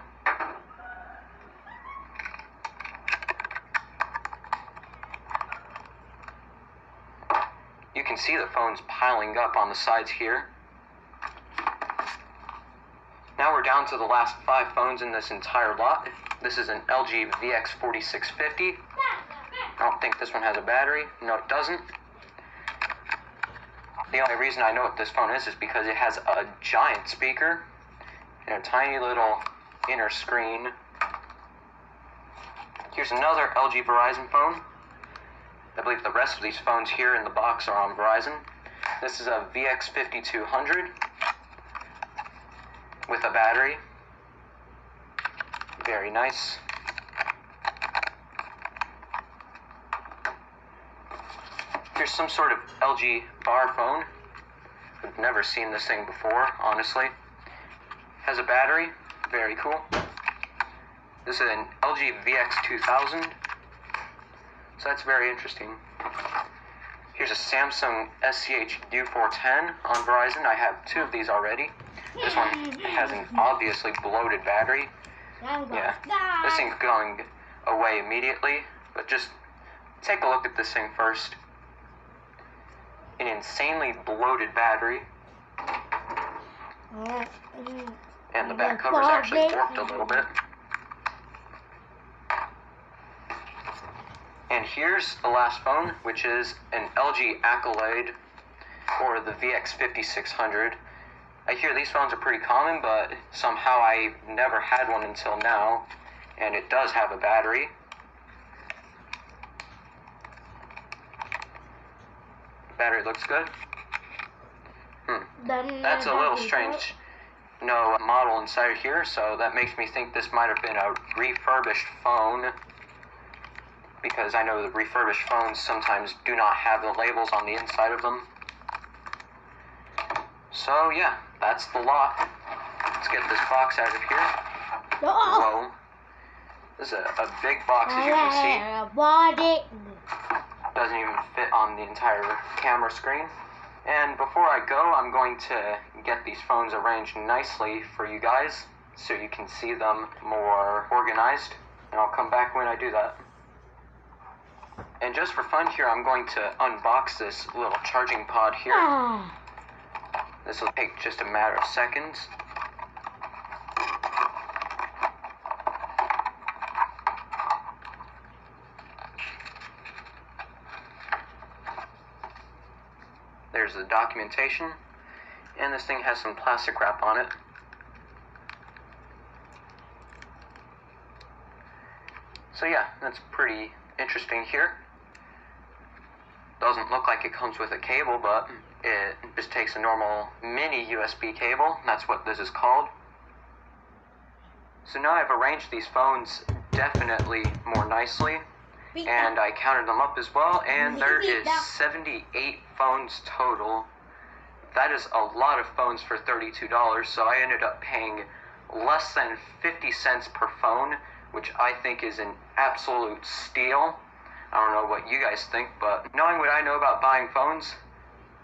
You can see the phones piling up on the sides here. Now we're down to the last 5 phones in this entire lot. This is an LG VX4650. I don't think this one has a battery. No, it doesn't. The only reason I know what this phone is because it has a giant speaker and a tiny little inner screen. Here's another LG Verizon phone. I believe the rest of these phones here in the box are on Verizon. This is a VX5200 with a battery. Very nice. Here's some sort of LG bar phone. I've never seen this thing before, honestly. Has a battery. Very cool. This is an LG VX2000. So that's very interesting. Here's a Samsung SCH U410 on Verizon. I have 2 of these already. This one has an obviously bloated battery. Yeah, this thing's going away immediately, but just take a look at this thing first. An insanely bloated battery. And the back cover's actually warped a little bit. And here's the last phone, which is an LG Accolade, or the VX5600. I hear these phones are pretty common, but somehow I never had one until now, and it does have a battery. Battery looks good. That's a little strange. No model inside here, so that makes me think this might have been a refurbished phone, because I know the refurbished phones sometimes do not have the labels on the inside of them. So yeah, that's the lot. Let's get this box out of here. Whoa. This is a big box, as you can see. Doesn't even fit on the entire camera screen. And before I go, I'm going to get these phones arranged nicely for you guys so you can see them more organized. And I'll come back when I do that. And just for fun here, I'm going to unbox this little charging pod here. This will take just a matter of seconds. There's the documentation, and this thing has some plastic wrap on it. So yeah, that's pretty interesting here. Doesn't look like it comes with a cable, but it just takes a normal mini USB cable. That's what this is called. So now I've arranged these phones definitely more nicely, and I counted them up as well, and there is 78 phones total. That is a lot of phones for $32, so I ended up paying less than 50 cents per phone, which I think is an absolute steal. I don't know what you guys think, but knowing what I know about buying phones,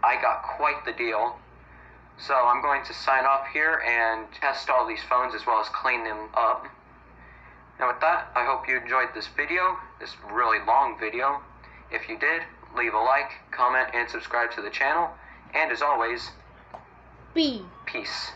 I got quite the deal. So I'm going to sign off here and test all these phones as well as clean them up. And with that, I hope you enjoyed this video, this really long video. If you did, leave a like, comment, and subscribe to the channel. And as always, Peace. Peace.